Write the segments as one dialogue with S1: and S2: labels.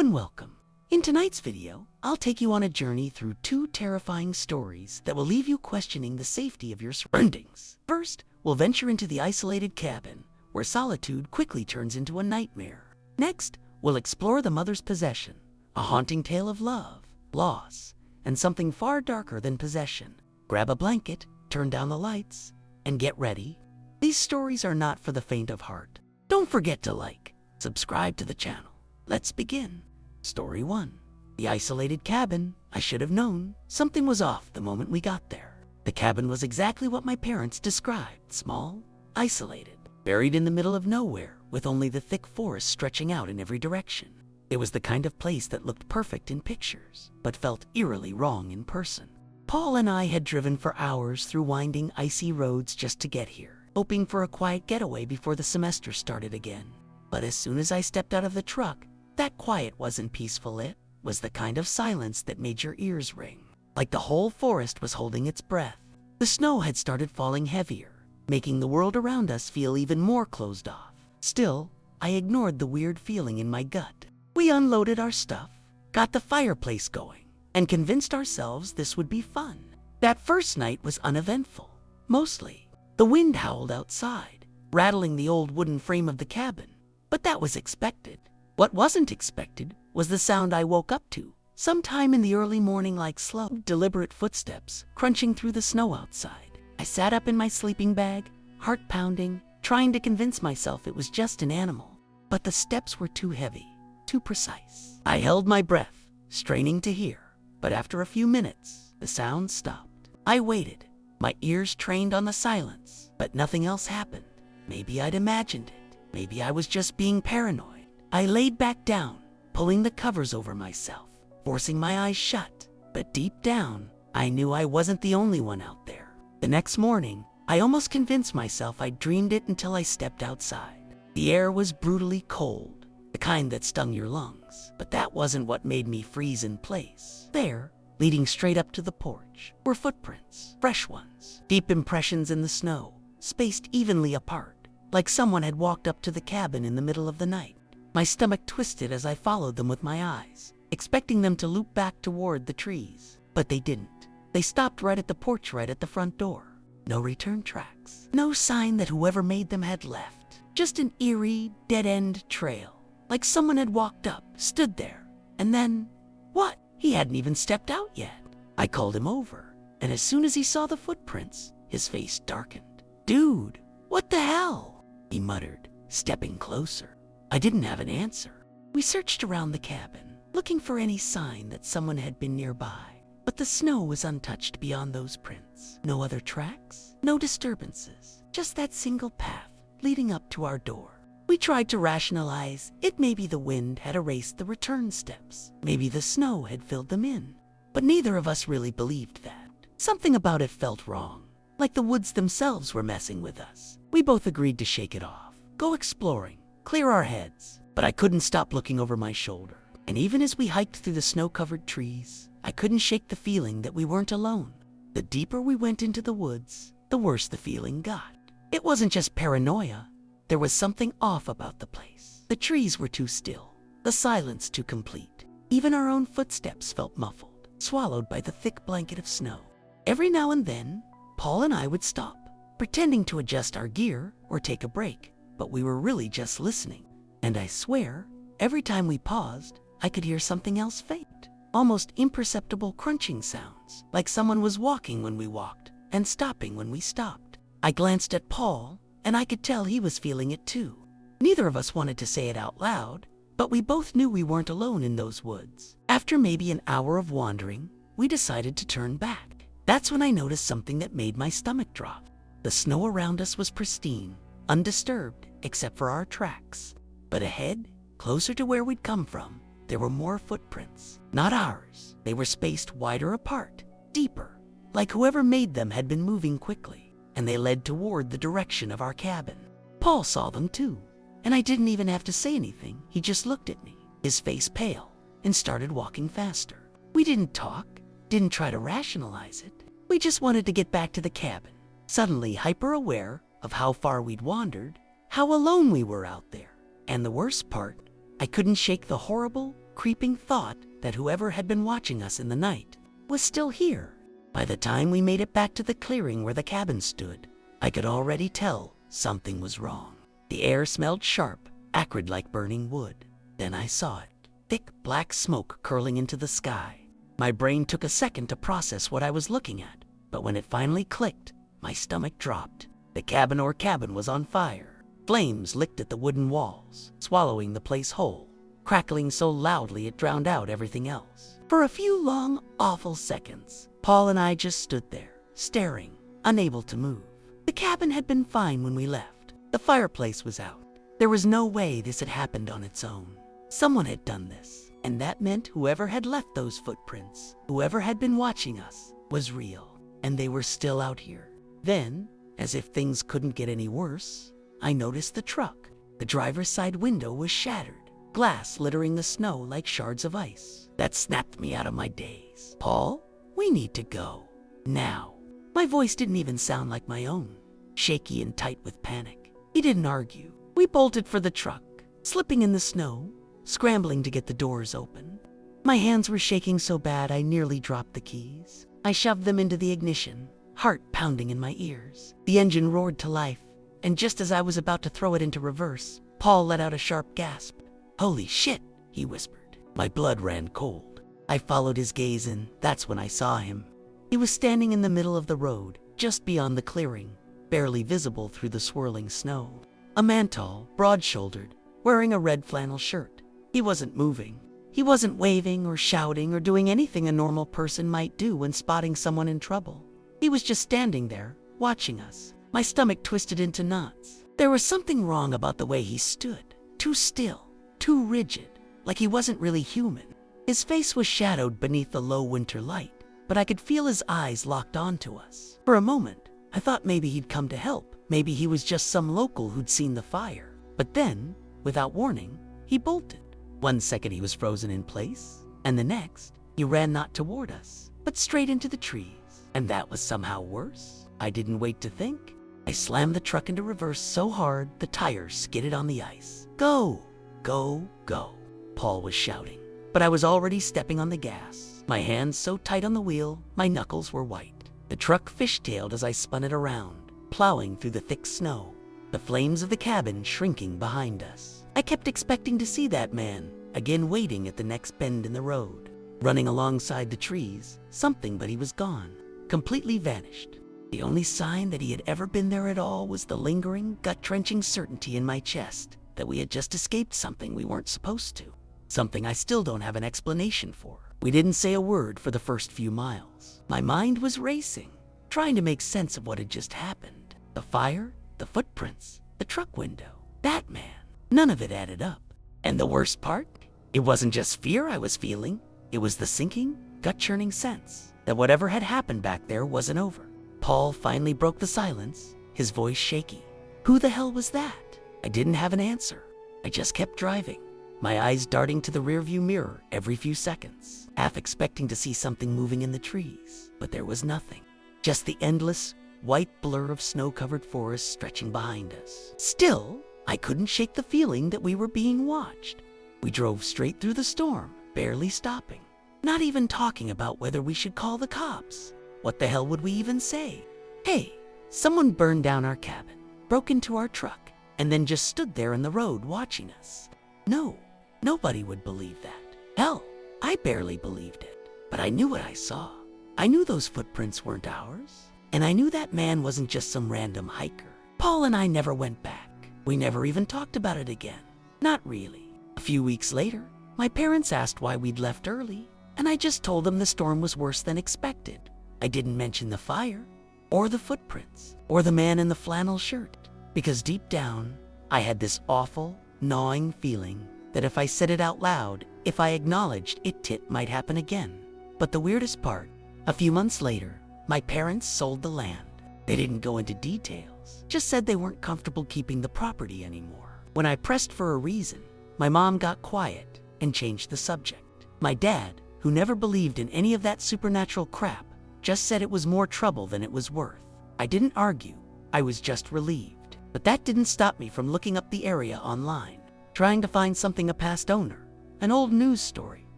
S1: and welcome. In tonight's video, I'll take you on a journey through two terrifying stories that will leave you questioning the safety of your surroundings. First, we'll venture into the isolated cabin, where solitude quickly turns into a nightmare. Next, we'll explore the mother's possession, a haunting tale of love, loss, and something far darker than possession. Grab a blanket, turn down the lights, and get ready. These stories are not for the faint of heart. Don't forget to like, subscribe to the channel. Let's begin. Story 1. The isolated cabin. I should have known. Something was off the moment we got there. The cabin was exactly what my parents described. Small, isolated, buried in the middle of nowhere, with only the thick forest stretching out in every direction. It was the kind of place that looked perfect in pictures, but felt eerily wrong in person. Paul and I had driven for hours through winding, icy roads just to get here, hoping for a quiet getaway before the semester started again. But as soon as I stepped out of the truck, that quiet wasn't peaceful. It was the kind of silence that made your ears ring, like the whole forest was holding its breath. The snow had started falling heavier, making the world around us feel even more closed off. Still, I ignored the weird feeling in my gut. We unloaded our stuff, got the fireplace going, and convinced ourselves this would be fun. That first night was uneventful, mostly. The wind howled outside, rattling the old wooden frame of the cabin, but that was expected. What wasn't expected was the sound I woke up to, sometime in the early morning, like slow, deliberate footsteps crunching through the snow outside. I sat up in my sleeping bag, heart pounding, trying to convince myself it was just an animal. But the steps were too heavy, too precise. I held my breath, straining to hear, but after a few minutes, the sound stopped. I waited, my ears trained on the silence, but nothing else happened. Maybe I'd imagined it. Maybe I was just being paranoid. I laid back down, pulling the covers over myself, forcing my eyes shut. But deep down, I knew I wasn't the only one out there. The next morning, I almost convinced myself I'd dreamed it until I stepped outside. The air was brutally cold, the kind that stung your lungs. But that wasn't what made me freeze in place. There, leading straight up to the porch, were footprints, fresh ones, deep impressions in the snow, spaced evenly apart, like someone had walked up to the cabin in the middle of the night. My stomach twisted as I followed them with my eyes, expecting them to loop back toward the trees. But they didn't. They stopped right at the porch, right at the front door. No return tracks. No sign that whoever made them had left. Just an eerie, dead-end trail. Like someone had walked up, stood there, and then, what? He hadn't even stepped out yet. I called him over, and as soon as he saw the footprints, his face darkened. "Dude, what the hell?" he muttered, stepping closer. I didn't have an answer. We searched around the cabin, looking for any sign that someone had been nearby. But the snow was untouched beyond those prints. No other tracks, no disturbances, just that single path leading up to our door. We tried to rationalize it. Maybe the wind had erased the return steps. Maybe the snow had filled them in. But neither of us really believed that. Something about it felt wrong, like the woods themselves were messing with us. We both agreed to shake it off, go exploring, clear our heads. But I couldn't stop looking over my shoulder. And even as we hiked through the snow-covered trees, I couldn't shake the feeling that we weren't alone. The deeper we went into the woods, the worse the feeling got. It wasn't just paranoia. There was something off about the place. The trees were too still, the silence too complete. Even our own footsteps felt muffled, swallowed by the thick blanket of snow. Every now and then, Paul and I would stop, pretending to adjust our gear or take a break. But we were really just listening. And I swear, every time we paused, I could hear something else faint. Almost imperceptible crunching sounds, like someone was walking when we walked and stopping when we stopped. I glanced at Paul, and I could tell he was feeling it too. Neither of us wanted to say it out loud, but we both knew we weren't alone in those woods. After maybe an hour of wandering, we decided to turn back. That's when I noticed something that made my stomach drop. The snow around us was pristine, undisturbed except for our tracks. But ahead, closer to where we'd come from, there were more footprints. Not ours. They were spaced wider apart, deeper, like whoever made them had been moving quickly, and they led toward the direction of our cabin. Paul saw them too, and I didn't even have to say anything. He just looked at me, his face pale, and started walking faster. We didn't talk, didn't try to rationalize it. We just wanted to get back to the cabin, suddenly hyper-aware of how far we'd wandered, how alone we were out there. And the worst part, I couldn't shake the horrible, creeping thought that whoever had been watching us in the night was still here. By the time we made it back to the clearing where the cabin stood, I could already tell something was wrong. The air smelled sharp, acrid like burning wood. Then I saw it, thick black smoke curling into the sky. My brain took a second to process what I was looking at, but when it finally clicked, my stomach dropped. The cabin was on fire. Flames licked at the wooden walls, swallowing the place whole, crackling so loudly it drowned out everything else. For a few long, awful seconds, Paul and I just stood there, staring, unable to move. The cabin had been fine when we left. The fireplace was out. There was no way this had happened on its own. Someone had done this, and that meant whoever had left those footprints, whoever had been watching us, was real, and they were still out here. Then, as if things couldn't get any worse, I noticed the truck. The driver's side window was shattered, glass littering the snow like shards of ice. That snapped me out of my daze. Paul, we need to go. Now. My voice didn't even sound like my own, shaky and tight with panic. He didn't argue. We bolted for the truck, slipping in the snow, scrambling to get the doors open. My hands were shaking so bad I nearly dropped the keys. I shoved them into the ignition, heart pounding in my ears. The engine roared to life, and just as I was about to throw it into reverse, Paul let out a sharp gasp. "Holy shit," he whispered. My blood ran cold. I followed his gaze and that's when I saw him. He was standing in the middle of the road, just beyond the clearing, barely visible through the swirling snow. A man tall, broad-shouldered, wearing a red flannel shirt. He wasn't moving. He wasn't waving or shouting or doing anything a normal person might do when spotting someone in trouble. He was just standing there, watching us. My stomach twisted into knots. There was something wrong about the way he stood. Too still, too rigid, like he wasn't really human. His face was shadowed beneath the low winter light, but I could feel his eyes locked onto us. For a moment, I thought maybe he'd come to help. Maybe he was just some local who'd seen the fire. But then, without warning, he bolted. 1 second he was frozen in place, and the next, he ran not toward us, but straight into the trees. And that was somehow worse. I didn't wait to think. I slammed the truck into reverse so hard the tires skidded on the ice. "Go, go, go," Paul was shouting. But I was already stepping on the gas, my hands so tight on the wheel, my knuckles were white. The truck fishtailed as I spun it around, plowing through the thick snow, the flames of the cabin shrinking behind us. I kept expecting to see that man, again waiting at the next bend in the road, running alongside the trees, something, but he was gone, completely vanished. The only sign that he had ever been there at all was the lingering, gut-wrenching certainty in my chest that we had just escaped something we weren't supposed to. Something I still don't have an explanation for. We didn't say a word for the first few miles. My mind was racing, trying to make sense of what had just happened. The fire, the footprints, the truck window, that man. None of it added up. And the worst part? It wasn't just fear I was feeling. It was the sinking, gut-churning sense that whatever had happened back there wasn't over. Paul finally broke the silence, his voice shaky. Who the hell was that? I didn't have an answer. I just kept driving, my eyes darting to the rearview mirror every few seconds, half expecting to see something moving in the trees. But there was nothing. Just the endless, white blur of snow-covered forest stretching behind us. Still, I couldn't shake the feeling that we were being watched. We drove straight through the storm, barely stopping, not even talking about whether we should call the cops. What the hell would we even say? Hey, someone burned down our cabin, broke into our truck, and then just stood there in the road watching us. No, nobody would believe that. Hell, I barely believed it. But I knew what I saw. I knew those footprints weren't ours. And I knew that man wasn't just some random hiker. Paul and I never went back. We never even talked about it again. Not really. A few weeks later, my parents asked why we'd left early, and I just told them the storm was worse than expected. I didn't mention the fire, or the footprints, or the man in the flannel shirt, because deep down, I had this awful, gnawing feeling that if I said it out loud, if I acknowledged it might happen again. But the weirdest part, a few months later, my parents sold the land. They didn't go into details, just said they weren't comfortable keeping the property anymore. When I pressed for a reason, my mom got quiet and changed the subject. My dad, who never believed in any of that supernatural crap, just said it was more trouble than it was worth. I didn't argue, I was just relieved. But that didn't stop me from looking up the area online, trying to find something a past owner, an old news story,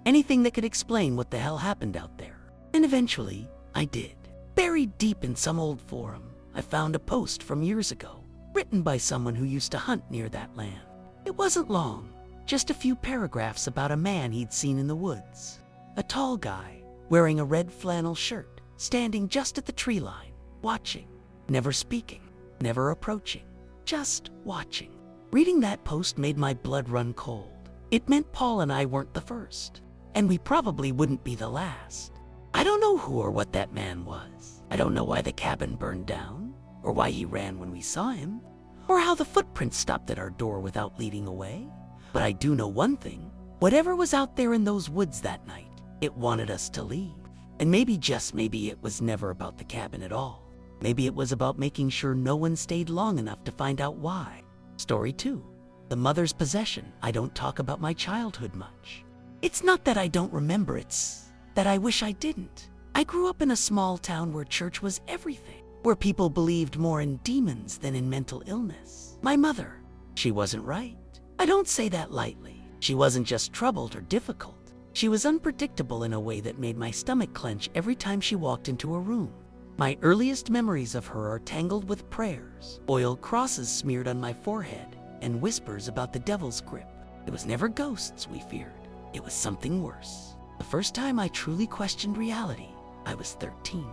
S1: anything that could explain what the hell happened out there. And eventually, I did. Buried deep in some old forum, I found a post from years ago, written by someone who used to hunt near that land. It wasn't long, just a few paragraphs about a man he'd seen in the woods. A tall guy, wearing a red flannel shirt, standing just at the tree line, watching, never speaking, never approaching, just watching. Reading that post made my blood run cold. It meant Paul and I weren't the first, and we probably wouldn't be the last. I don't know who or what that man was. I don't know why the cabin burned down, or why he ran when we saw him, or how the footprints stopped at our door without leading away. But I do know one thing. Whatever was out there in those woods that night, it wanted us to leave. And maybe, just maybe, it was never about the cabin at all. Maybe it was about making sure no one stayed long enough to find out why. Story 2. The mother's possession. I don't talk about my childhood much. It's not that I don't remember, it's that I wish I didn't. I grew up in a small town where church was everything, where people believed more in demons than in mental illness. My mother, she wasn't right. I don't say that lightly. She wasn't just troubled or difficult. She was unpredictable in a way that made my stomach clench every time she walked into a room. My earliest memories of her are tangled with prayers, oil crosses smeared on my forehead, and whispers about the devil's grip. It was never ghosts we feared. It was something worse. The first time I truly questioned reality, I was 13.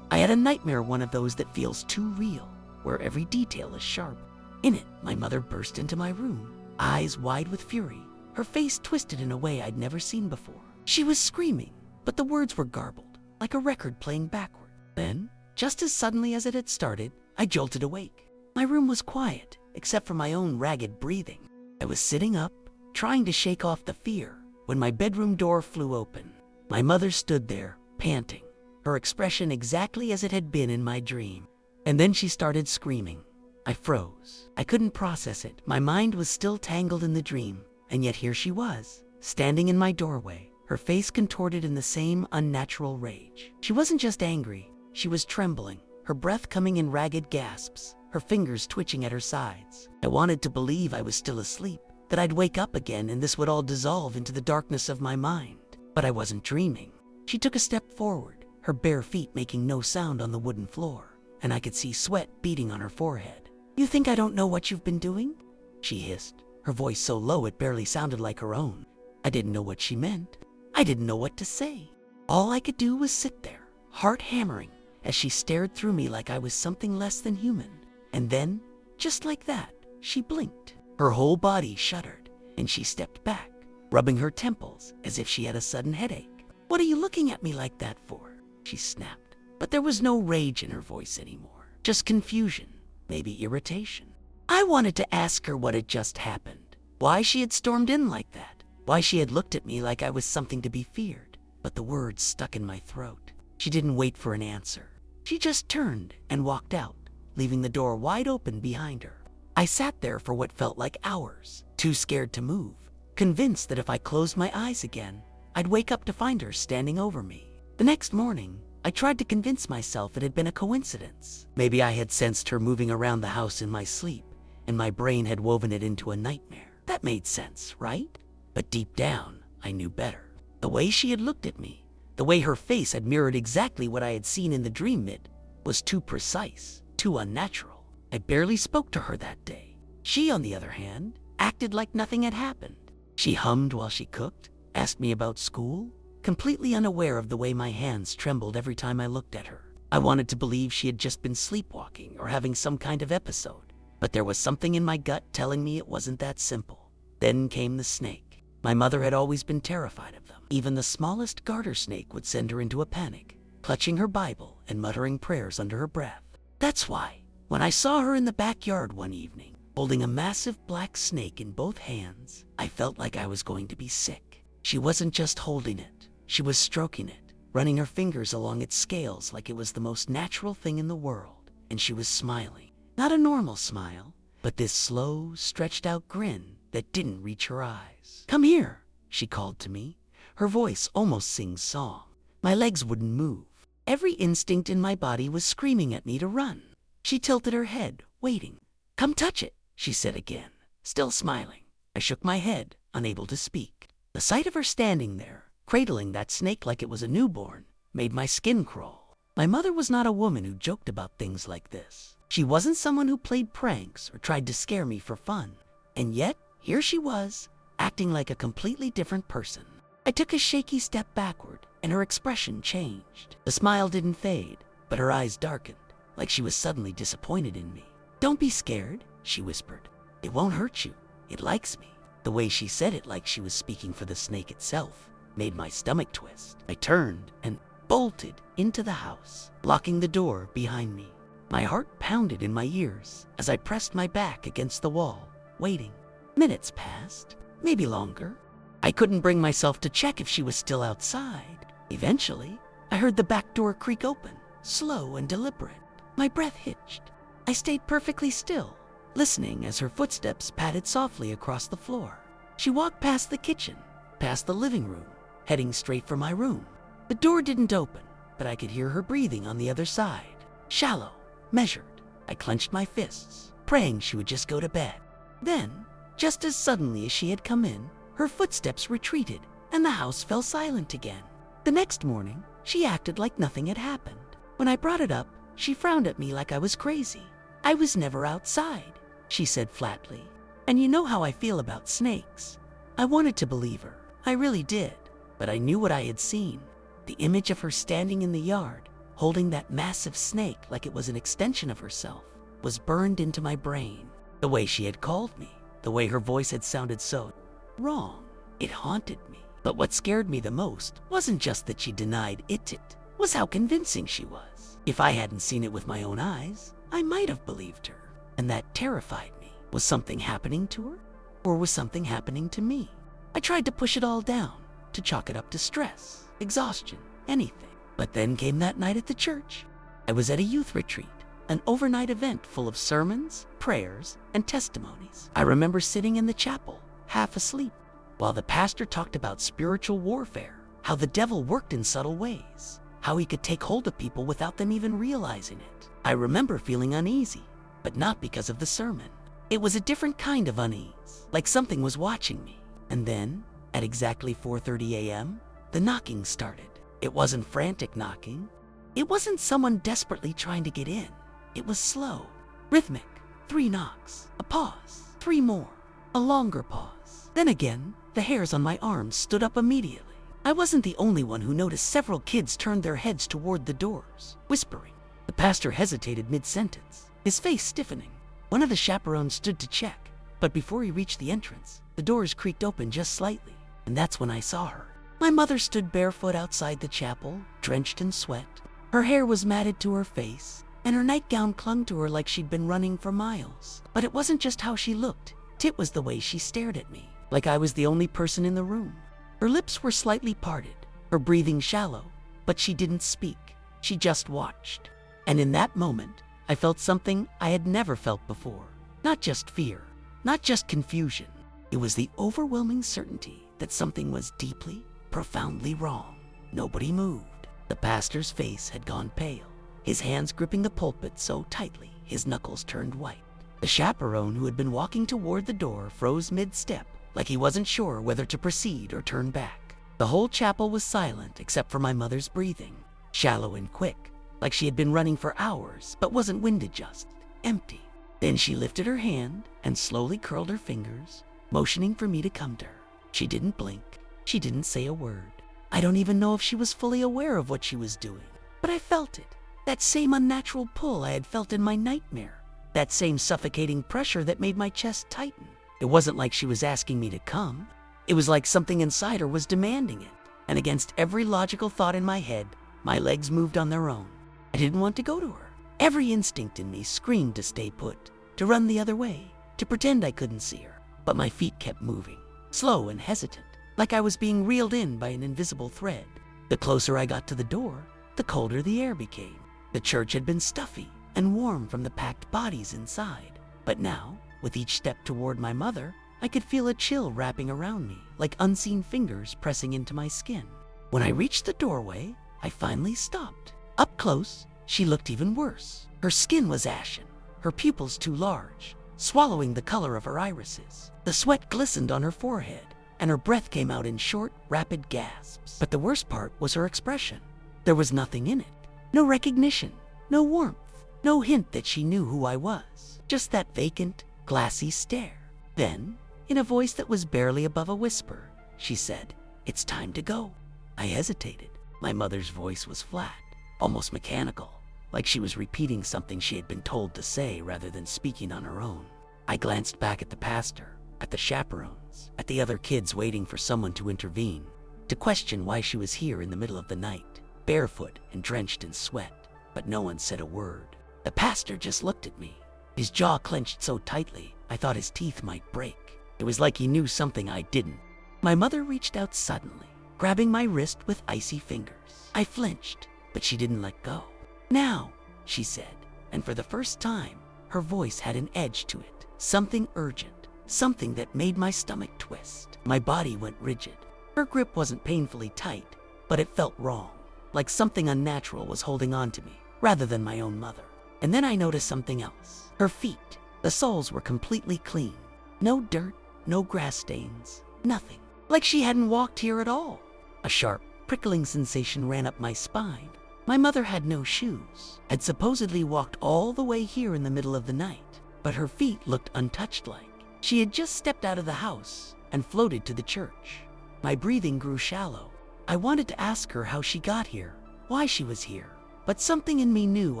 S1: I had a nightmare, one of those that feels too real, where every detail is sharp. In it, my mother burst into my room, eyes wide with fury, her face twisted in a way I'd never seen before. She was screaming, but the words were garbled, like a record playing backward. Then, just as suddenly as it had started, I jolted awake. My room was quiet, except for my own ragged breathing. I was sitting up, trying to shake off the fear, when my bedroom door flew open. My mother stood there, panting, her expression exactly as it had been in my dream. And then she started screaming. I froze. I couldn't process it. My mind was still tangled in the dream, and yet here she was, standing in my doorway, her face contorted in the same unnatural rage. She wasn't just angry, she was trembling, her breath coming in ragged gasps, her fingers twitching at her sides. I wanted to believe I was still asleep, that I'd wake up again and this would all dissolve into the darkness of my mind. But I wasn't dreaming. She took a step forward, her bare feet making no sound on the wooden floor, and I could see sweat beading on her forehead. "You think I don't know what you've been doing?" she hissed, her voice so low it barely sounded like her own. I didn't know what she meant. I didn't know what to say. All I could do was sit there, heart hammering, as she stared through me like I was something less than human. And then, just like that, she blinked. Her whole body shuddered, and she stepped back, rubbing her temples as if she had a sudden headache. "What are you looking at me like that for?" she snapped. But there was no rage in her voice anymore, just confusion, maybe irritation. I wanted to ask her what had just happened, why she had stormed in like that, why she had looked at me like I was something to be feared, but the words stuck in my throat. She didn't wait for an answer. She just turned and walked out, leaving the door wide open behind her. I sat there for what felt like hours, too scared to move, convinced that if I closed my eyes again, I'd wake up to find her standing over me. The next morning, I tried to convince myself it had been a coincidence. Maybe I had sensed her moving around the house in my sleep, and my brain had woven it into a nightmare. That made sense, right? But deep down, I knew better. The way she had looked at me, the way her face had mirrored exactly what I had seen in the dream, it was too precise, too unnatural. I barely spoke to her that day. She, on the other hand, acted like nothing had happened. She hummed while she cooked, asked me about school, completely unaware of the way my hands trembled every time I looked at her. I wanted to believe she had just been sleepwalking or having some kind of episode, but there was something in my gut telling me it wasn't that simple. Then came the snake. My mother had always been terrified of them. Even the smallest garter snake would send her into a panic, clutching her Bible and muttering prayers under her breath. That's why, when I saw her in the backyard one evening, holding a massive black snake in both hands, I felt like I was going to be sick. She wasn't just holding it, she was stroking it, running her fingers along its scales like it was the most natural thing in the world, and she was smiling. Not a normal smile, but this slow, stretched out grin that didn't reach her eyes. "Come here," she called to me, her voice almost sing-song. My legs wouldn't move. Every instinct in my body was screaming at me to run. She tilted her head, waiting. "Come touch it," she said again, still smiling. I shook my head, unable to speak. The sight of her standing there, cradling that snake like it was a newborn, made my skin crawl. My mother was not a woman who joked about things like this. She wasn't someone who played pranks or tried to scare me for fun. And yet, here she was, acting like a completely different person. I took a shaky step backward, and her expression changed. The smile didn't fade, but her eyes darkened, like she was suddenly disappointed in me. "Don't be scared," she whispered. "It won't hurt you. It likes me." The way she said it, like she was speaking for the snake itself, made my stomach twist. I turned and bolted into the house, locking the door behind me. My heart pounded in my ears as I pressed my back against the wall, waiting. Minutes passed, maybe longer. I couldn't bring myself to check if she was still outside. Eventually, I heard the back door creak open, slow and deliberate. My breath hitched. I stayed perfectly still, listening as her footsteps padded softly across the floor. She walked past the kitchen, past the living room, heading straight for my room. The door didn't open, but I could hear her breathing on the other side. Shallow, measured. I clenched my fists, praying she would just go to bed. Then, just as suddenly as she had come in, her footsteps retreated and the house fell silent again. The next morning, she acted like nothing had happened. When I brought it up, she frowned at me like I was crazy. "I was never outside," she said flatly. "And you know how I feel about snakes." I wanted to believe her. I really did. But I knew what I had seen. The image of her standing in the yard, holding that massive snake like it was an extension of herself, was burned into my brain. The way she had called me, the way her voice had sounded so wrong, it haunted me. But what scared me the most wasn't just that she denied it was how convincing she was. If I hadn't seen it with my own eyes, I might have believed her. And that terrified me. Was something happening to her? Or was something happening to me? I tried to push it all down, to chalk it up to stress, exhaustion, anything. But then came that night at the church. I was at a youth retreat, an overnight event full of sermons, prayers, and testimonies. I remember sitting in the chapel, half asleep, while the pastor talked about spiritual warfare, how the devil worked in subtle ways, how he could take hold of people without them even realizing it. I remember feeling uneasy, but not because of the sermon. It was a different kind of unease, like something was watching me. And then, at exactly 4:30 a.m., the knocking started. It wasn't frantic knocking. It wasn't someone desperately trying to get in. It was slow, rhythmic. 3 knocks, a pause, 3 more, a longer pause. Then again, the hairs on my arms stood up immediately. I wasn't the only one who noticed several kids turned their heads toward the doors, whispering. The pastor hesitated mid-sentence, his face stiffening. One of the chaperones stood to check, but before he reached the entrance, the doors creaked open just slightly, and that's when I saw her. My mother stood barefoot outside the chapel, drenched in sweat. Her hair was matted to her face, and her nightgown clung to her like she'd been running for miles. But it wasn't just how she looked, it was the way she stared at me, like I was the only person in the room. Her lips were slightly parted, her breathing shallow, but she didn't speak, she just watched. And in that moment, I felt something I had never felt before. Not just fear, not just confusion. It was the overwhelming certainty that something was deeply, profoundly wrong. Nobody moved. The pastor's face had gone pale, his hands gripping the pulpit so tightly his knuckles turned white. The chaperone who had been walking toward the door froze mid-step, like he wasn't sure whether to proceed or turn back. The whole chapel was silent except for my mother's breathing, shallow and quick, like she had been running for hours but wasn't winded, just empty. Then she lifted her hand and slowly curled her fingers, motioning for me to come to her. She didn't blink. She didn't say a word. I don't even know if she was fully aware of what she was doing, but I felt it. That same unnatural pull I had felt in my nightmare. That same suffocating pressure that made my chest tighten. It wasn't like she was asking me to come. It was like something inside her was demanding it. And against every logical thought in my head, my legs moved on their own. I didn't want to go to her. Every instinct in me screamed to stay put, to run the other way, to pretend I couldn't see her. But my feet kept moving, slow and hesitant, like I was being reeled in by an invisible thread. The closer I got to the door, the colder the air became. The church had been stuffy and warm from the packed bodies inside. But now, with each step toward my mother, I could feel a chill wrapping around me, like unseen fingers pressing into my skin. When I reached the doorway, I finally stopped. Up close, she looked even worse. Her skin was ashen, her pupils too large, swallowing the color of her irises. The sweat glistened on her forehead, and her breath came out in short, rapid gasps. But the worst part was her expression. There was nothing in it. No recognition, no warmth, no hint that she knew who I was. Just that vacant, glassy stare. Then, in a voice that was barely above a whisper, she said, "It's time to go." I hesitated. My mother's voice was flat, almost mechanical, like she was repeating something she had been told to say rather than speaking on her own. I glanced back at the pastor, at the chaperones, at the other kids waiting for someone to intervene, to question why she was here in the middle of the night, barefoot and drenched in sweat, but no one said a word. The pastor just looked at me, his jaw clenched so tightly I thought his teeth might break. It was like he knew something I didn't. My mother reached out suddenly, grabbing my wrist with icy fingers. I flinched, but she didn't let go. "Now," she said, and for the first time, her voice had an edge to it, something urgent, something that made my stomach twist. My body went rigid. Her grip wasn't painfully tight, but it felt wrong, like something unnatural was holding on to me, rather than my own mother. And then I noticed something else. Her feet, the soles were completely clean. No dirt, no grass stains, nothing. Like she hadn't walked here at all. A sharp, prickling sensation ran up my spine. My mother had no shoes, had supposedly walked all the way here in the middle of the night, but her feet looked untouched-like. She had just stepped out of the house and floated to the church. My breathing grew shallow. I wanted to ask her how she got here, why she was here, but something in me knew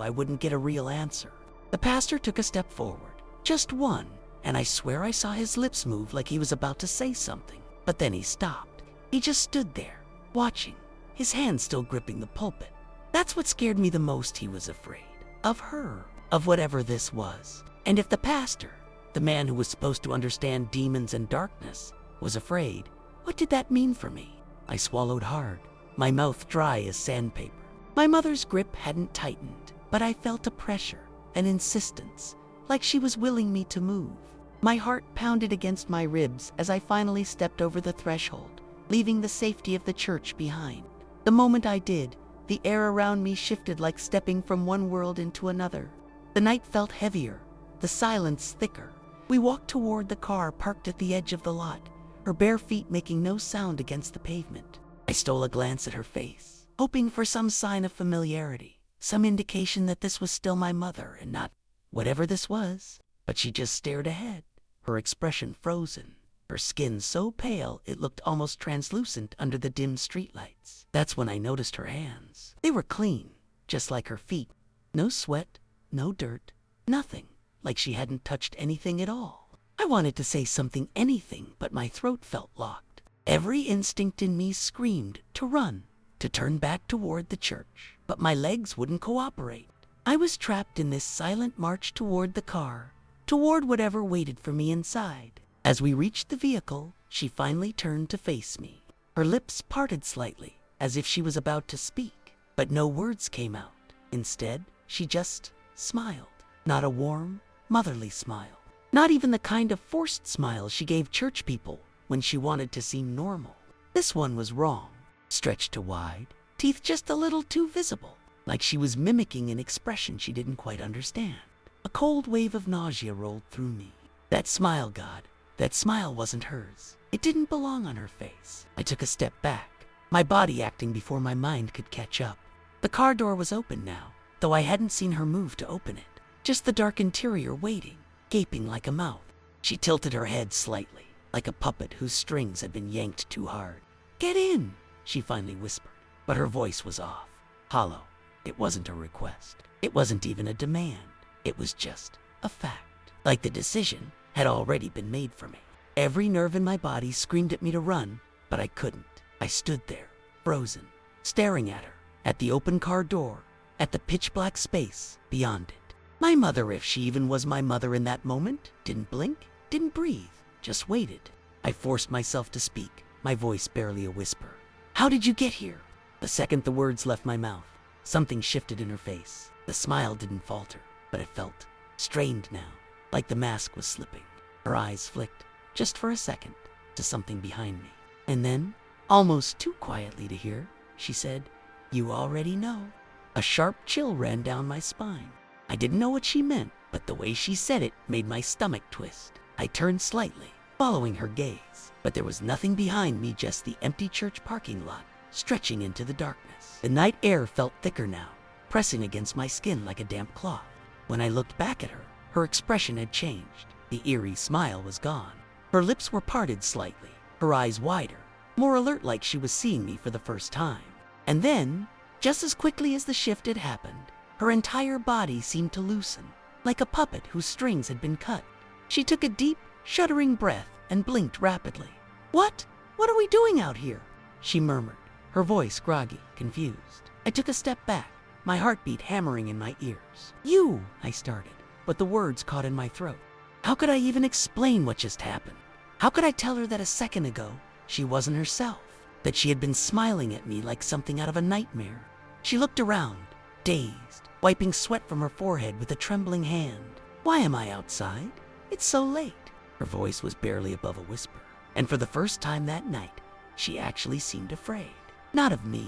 S1: I wouldn't get a real answer. The pastor took a step forward, just one, and I swear I saw his lips move like he was about to say something, but then he stopped. He just stood there, watching, his hand still gripping the pulpit. That's what scared me the most. He was afraid of her, of whatever this was. And if the pastor, the man who was supposed to understand demons and darkness, was afraid, what did that mean for me? I swallowed hard, my mouth dry as sandpaper. My mother's grip hadn't tightened, but I felt a pressure, an insistence, like she was willing me to move. My heart pounded against my ribs as I finally stepped over the threshold, leaving the safety of the church behind. The moment I did, the air around me shifted like stepping from one world into another. The night felt heavier, the silence thicker. We walked toward the car parked at the edge of the lot, her bare feet making no sound against the pavement. I stole a glance at her face, hoping for some sign of familiarity, some indication that this was still my mother and not whatever this was. But she just stared ahead, her expression frozen, her skin so pale it looked almost translucent under the dim streetlights. That's when I noticed her hands. They were clean, just like her feet. No sweat, no dirt, nothing, like she hadn't touched anything at all. I wanted to say something, anything, but my throat felt locked. Every instinct in me screamed to run, to turn back toward the church, but my legs wouldn't cooperate. I was trapped in this silent march toward the car, toward whatever waited for me inside. As we reached the vehicle, she finally turned to face me. Her lips parted slightly, as if she was about to speak, but no words came out. Instead, she just smiled. Not a warm, motherly smile. Not even the kind of forced smile she gave church people when she wanted to seem normal. This one was wrong, stretched too wide, teeth just a little too visible, like she was mimicking an expression she didn't quite understand. A cold wave of nausea rolled through me. That smile, God, that smile wasn't hers. It didn't belong on her face. I took a step back, my body acting before my mind could catch up. The car door was open now, though I hadn't seen her move to open it. Just the dark interior waiting, gaping like a mouth. She tilted her head slightly, like a puppet whose strings had been yanked too hard. "Get in," she finally whispered, but her voice was off, hollow. It wasn't a request. It wasn't even a demand. It was just a fact, like the decision had already been made for me. Every nerve in my body screamed at me to run, but I couldn't. I stood there, frozen, staring at her, at the open car door, at the pitch-black space beyond it. My mother, if she even was my mother in that moment, didn't blink, didn't breathe, just waited. I forced myself to speak, my voice barely a whisper. "How did you get here?" The second the words left my mouth, something shifted in her face. The smile didn't falter, but it felt strained now, like the mask was slipping. Her eyes flicked, just for a second, to something behind me. And then, almost too quietly to hear, she said, "You already know." A sharp chill ran down my spine. I didn't know what she meant, but the way she said it made my stomach twist. I turned slightly, following her gaze. But there was nothing behind me, just the empty church parking lot, stretching into the darkness. The night air felt thicker now, pressing against my skin like a damp cloth. When I looked back at her, her expression had changed. The eerie smile was gone. Her lips were parted slightly, her eyes wider, more alert, like she was seeing me for the first time. And then, just as quickly as the shift had happened, her entire body seemed to loosen, like a puppet whose strings had been cut. She took a deep, shuddering breath and blinked rapidly. What? What are we doing out here?" she murmured, her voice groggy, confused. I took a step back, my heartbeat hammering in my ears. "You," I started, but the words caught in my throat. How could I even explain what just happened? How could I tell her that a second ago she wasn't herself, that she had been smiling at me like something out of a nightmare? She looked around, dazed, wiping sweat from her forehead with a trembling hand. "Why am I outside? It's so late." Her voice was barely above a whisper, and for the first time that night, she actually seemed afraid. Not of me,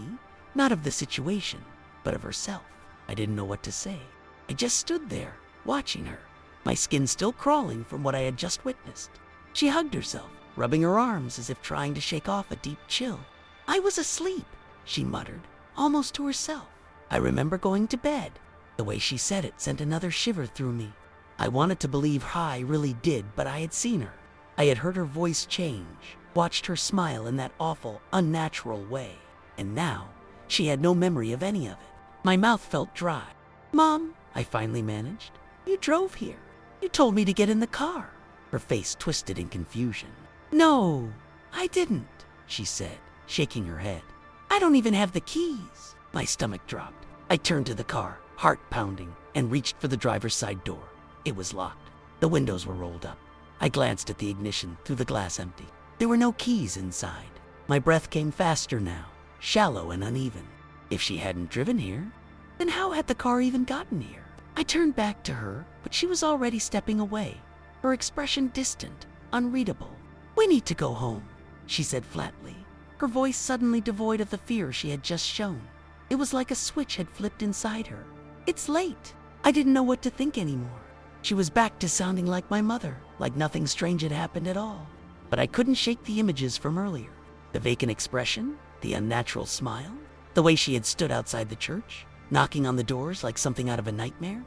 S1: not of the situation, but of herself. I didn't know what to say. I just stood there, watching her, my skin still crawling from what I had just witnessed. She hugged herself, rubbing her arms as if trying to shake off a deep chill. "I was asleep," she muttered, almost to herself. "I remember going to bed." The way she said it sent another shiver through me. I wanted to believe I really did, but I had seen her. I had heard her voice change, watched her smile in that awful, unnatural way. And now, she had no memory of any of it. My mouth felt dry. "Mom," I finally managed, "you drove here. You told me to get in the car." Her face twisted in confusion. "No, I didn't," she said, shaking her head. "I don't even have the keys." My stomach dropped. I turned to the car, heart pounding, and reached for the driver's side door. It was locked. The windows were rolled up. I glanced at the ignition through the glass empty. There were no keys inside. My breath came faster now, shallow and uneven. If she hadn't driven here, then how had the car even gotten here? I turned back to her, but she was already stepping away, her expression distant, unreadable. "We need to go home," she said flatly, her voice suddenly devoid of the fear she had just shown. It was like a switch had flipped inside her. "It's late." I didn't know what to think anymore. She was back to sounding like my mother, like nothing strange had happened at all. But I couldn't shake the images from earlier. The vacant expression, the unnatural smile, the way she had stood outside the church, knocking on the doors like something out of a nightmare.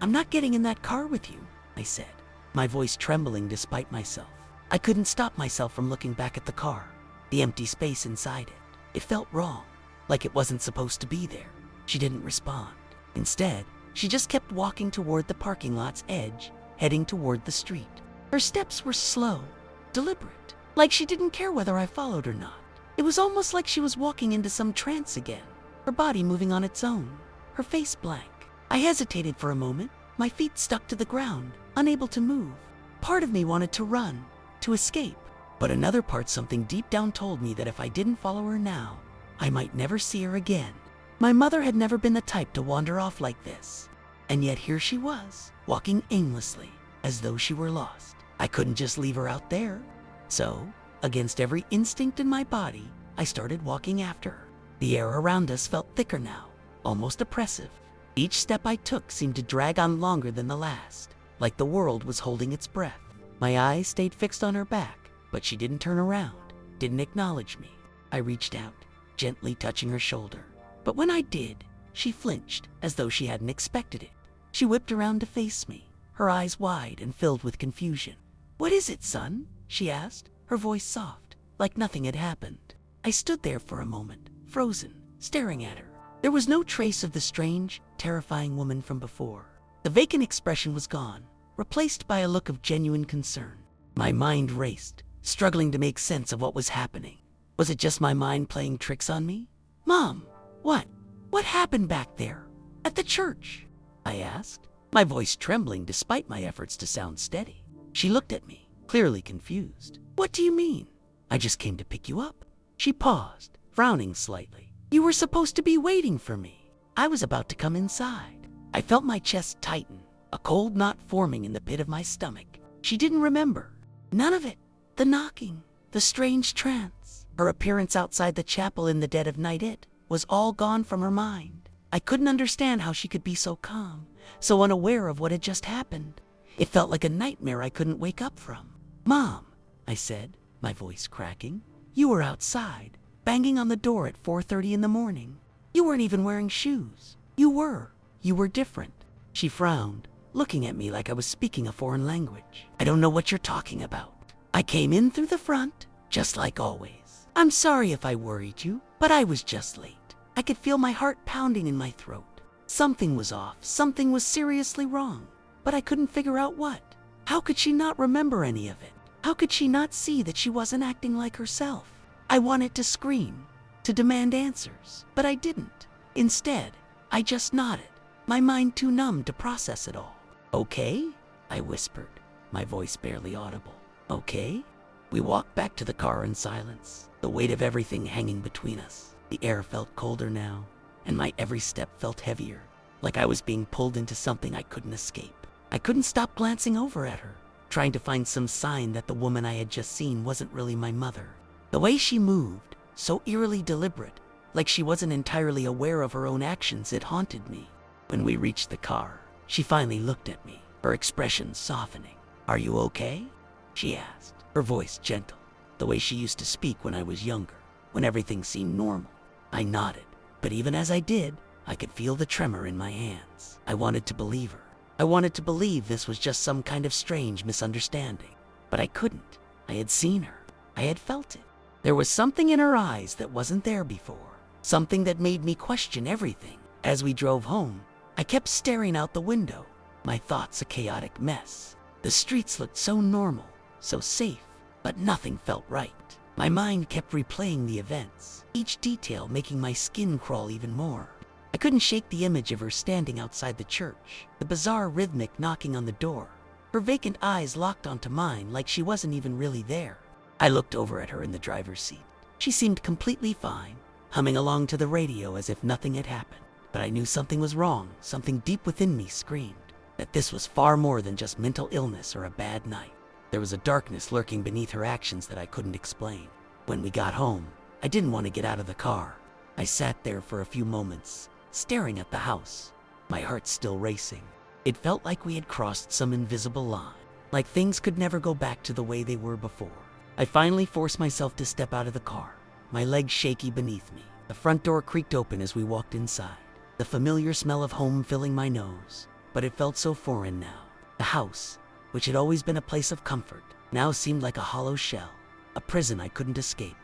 S1: "I'm not getting in that car with you," I said, my voice trembling despite myself. I couldn't stop myself from looking back at the car, the empty space inside it. It felt wrong, like it wasn't supposed to be there. She didn't respond. Instead, she just kept walking toward the parking lot's edge, heading toward the street. Her steps were slow, deliberate, like she didn't care whether I followed or not. It was almost like she was walking into some trance again, her body moving on its own, her face blank. I hesitated for a moment, my feet stuck to the ground, unable to move. Part of me wanted to run, to escape, but another part, something deep down, told me that if I didn't follow her now, I might never see her again. My mother had never been the type to wander off like this, and yet here she was, walking aimlessly, as though she were lost. I couldn't just leave her out there. So, against every instinct in my body, I started walking after her. The air around us felt thicker now, almost oppressive. Each step I took seemed to drag on longer than the last, like the world was holding its breath. My eyes stayed fixed on her back, but she didn't turn around, didn't acknowledge me. I reached out, gently touching her shoulder. But when I did, she flinched, as though she hadn't expected it. She whipped around to face me, her eyes wide and filled with confusion. "What is it, son?" she asked, her voice soft, like nothing had happened. I stood there for a moment, frozen, staring at her. There was no trace of the strange, terrifying woman from before. The vacant expression was gone, replaced by a look of genuine concern. My mind raced, struggling to make sense of what was happening. Was it just my mind playing tricks on me? "Mom, what happened back there, at the church?" I asked, my voice trembling despite my efforts to sound steady. She looked at me, clearly confused. "What do you mean?" "I just came to pick you up." She paused, frowning slightly. "You were supposed to be waiting for me." I was about to come inside. I felt my chest tighten, a cold knot forming in the pit of my stomach. She didn't remember. None of it. The knocking, the strange trance, her appearance outside the chapel in the dead of night, it was all gone from her mind. I couldn't understand how she could be so calm, so unaware of what had just happened. It felt like a nightmare I couldn't wake up from. "Mom," I said, my voice cracking. You were outside, banging on the door at 4:30 in the morning. You weren't even wearing shoes. You were different. She frowned, looking at me like I was speaking a foreign language. I don't know what you're talking about. I came in through the front, just like always. I'm sorry if I worried you, but I was just late. I could feel my heart pounding in my throat. Something was off, something was seriously wrong, but I couldn't figure out what. How could she not remember any of it? How could she not see that she wasn't acting like herself? I wanted to scream, to demand answers, but I didn't. Instead, I just nodded, my mind too numb to process it all. Okay? I whispered, my voice barely audible. Okay? We walked back to the car in silence, the weight of everything hanging between us. The air felt colder now, and my every step felt heavier, like I was being pulled into something I couldn't escape. I couldn't stop glancing over at her, trying to find some sign that the woman I had just seen wasn't really my mother. The way she moved, so eerily deliberate, like she wasn't entirely aware of her own actions, it haunted me. When we reached the car, she finally looked at me, her expression softening. Are you okay? She asked, her voice gentle, the way she used to speak when I was younger, when everything seemed normal. I nodded, but even as I did, I could feel the tremor in my hands. I wanted to believe her. I wanted to believe this was just some kind of strange misunderstanding, but I couldn't. I had seen her. I had felt it. There was something in her eyes that wasn't there before, something that made me question everything. As we drove home, I kept staring out the window, my thoughts a chaotic mess. The streets looked so normal, so safe, but nothing felt right. My mind kept replaying the events, each detail making my skin crawl even more. I couldn't shake the image of her standing outside the church, the bizarre rhythmic knocking on the door, her vacant eyes locked onto mine like she wasn't even really there. I looked over at her in the driver's seat. She seemed completely fine, humming along to the radio as if nothing had happened. But I knew something was wrong. Something deep within me screamed that this was far more than just mental illness or a bad night. There was a darkness lurking beneath her actions that I couldn't explain. When we got home, I didn't want to get out of the car. I sat there for a few moments, staring at the house, my heart still racing. It felt like we had crossed some invisible line, like things could never go back to the way they were before. I finally forced myself to step out of the car, my legs shaky beneath me. The front door creaked open as we walked inside, the familiar smell of home filling my nose, but it felt so foreign now. The house, which had always been a place of comfort, now seemed like a hollow shell, a prison I couldn't escape.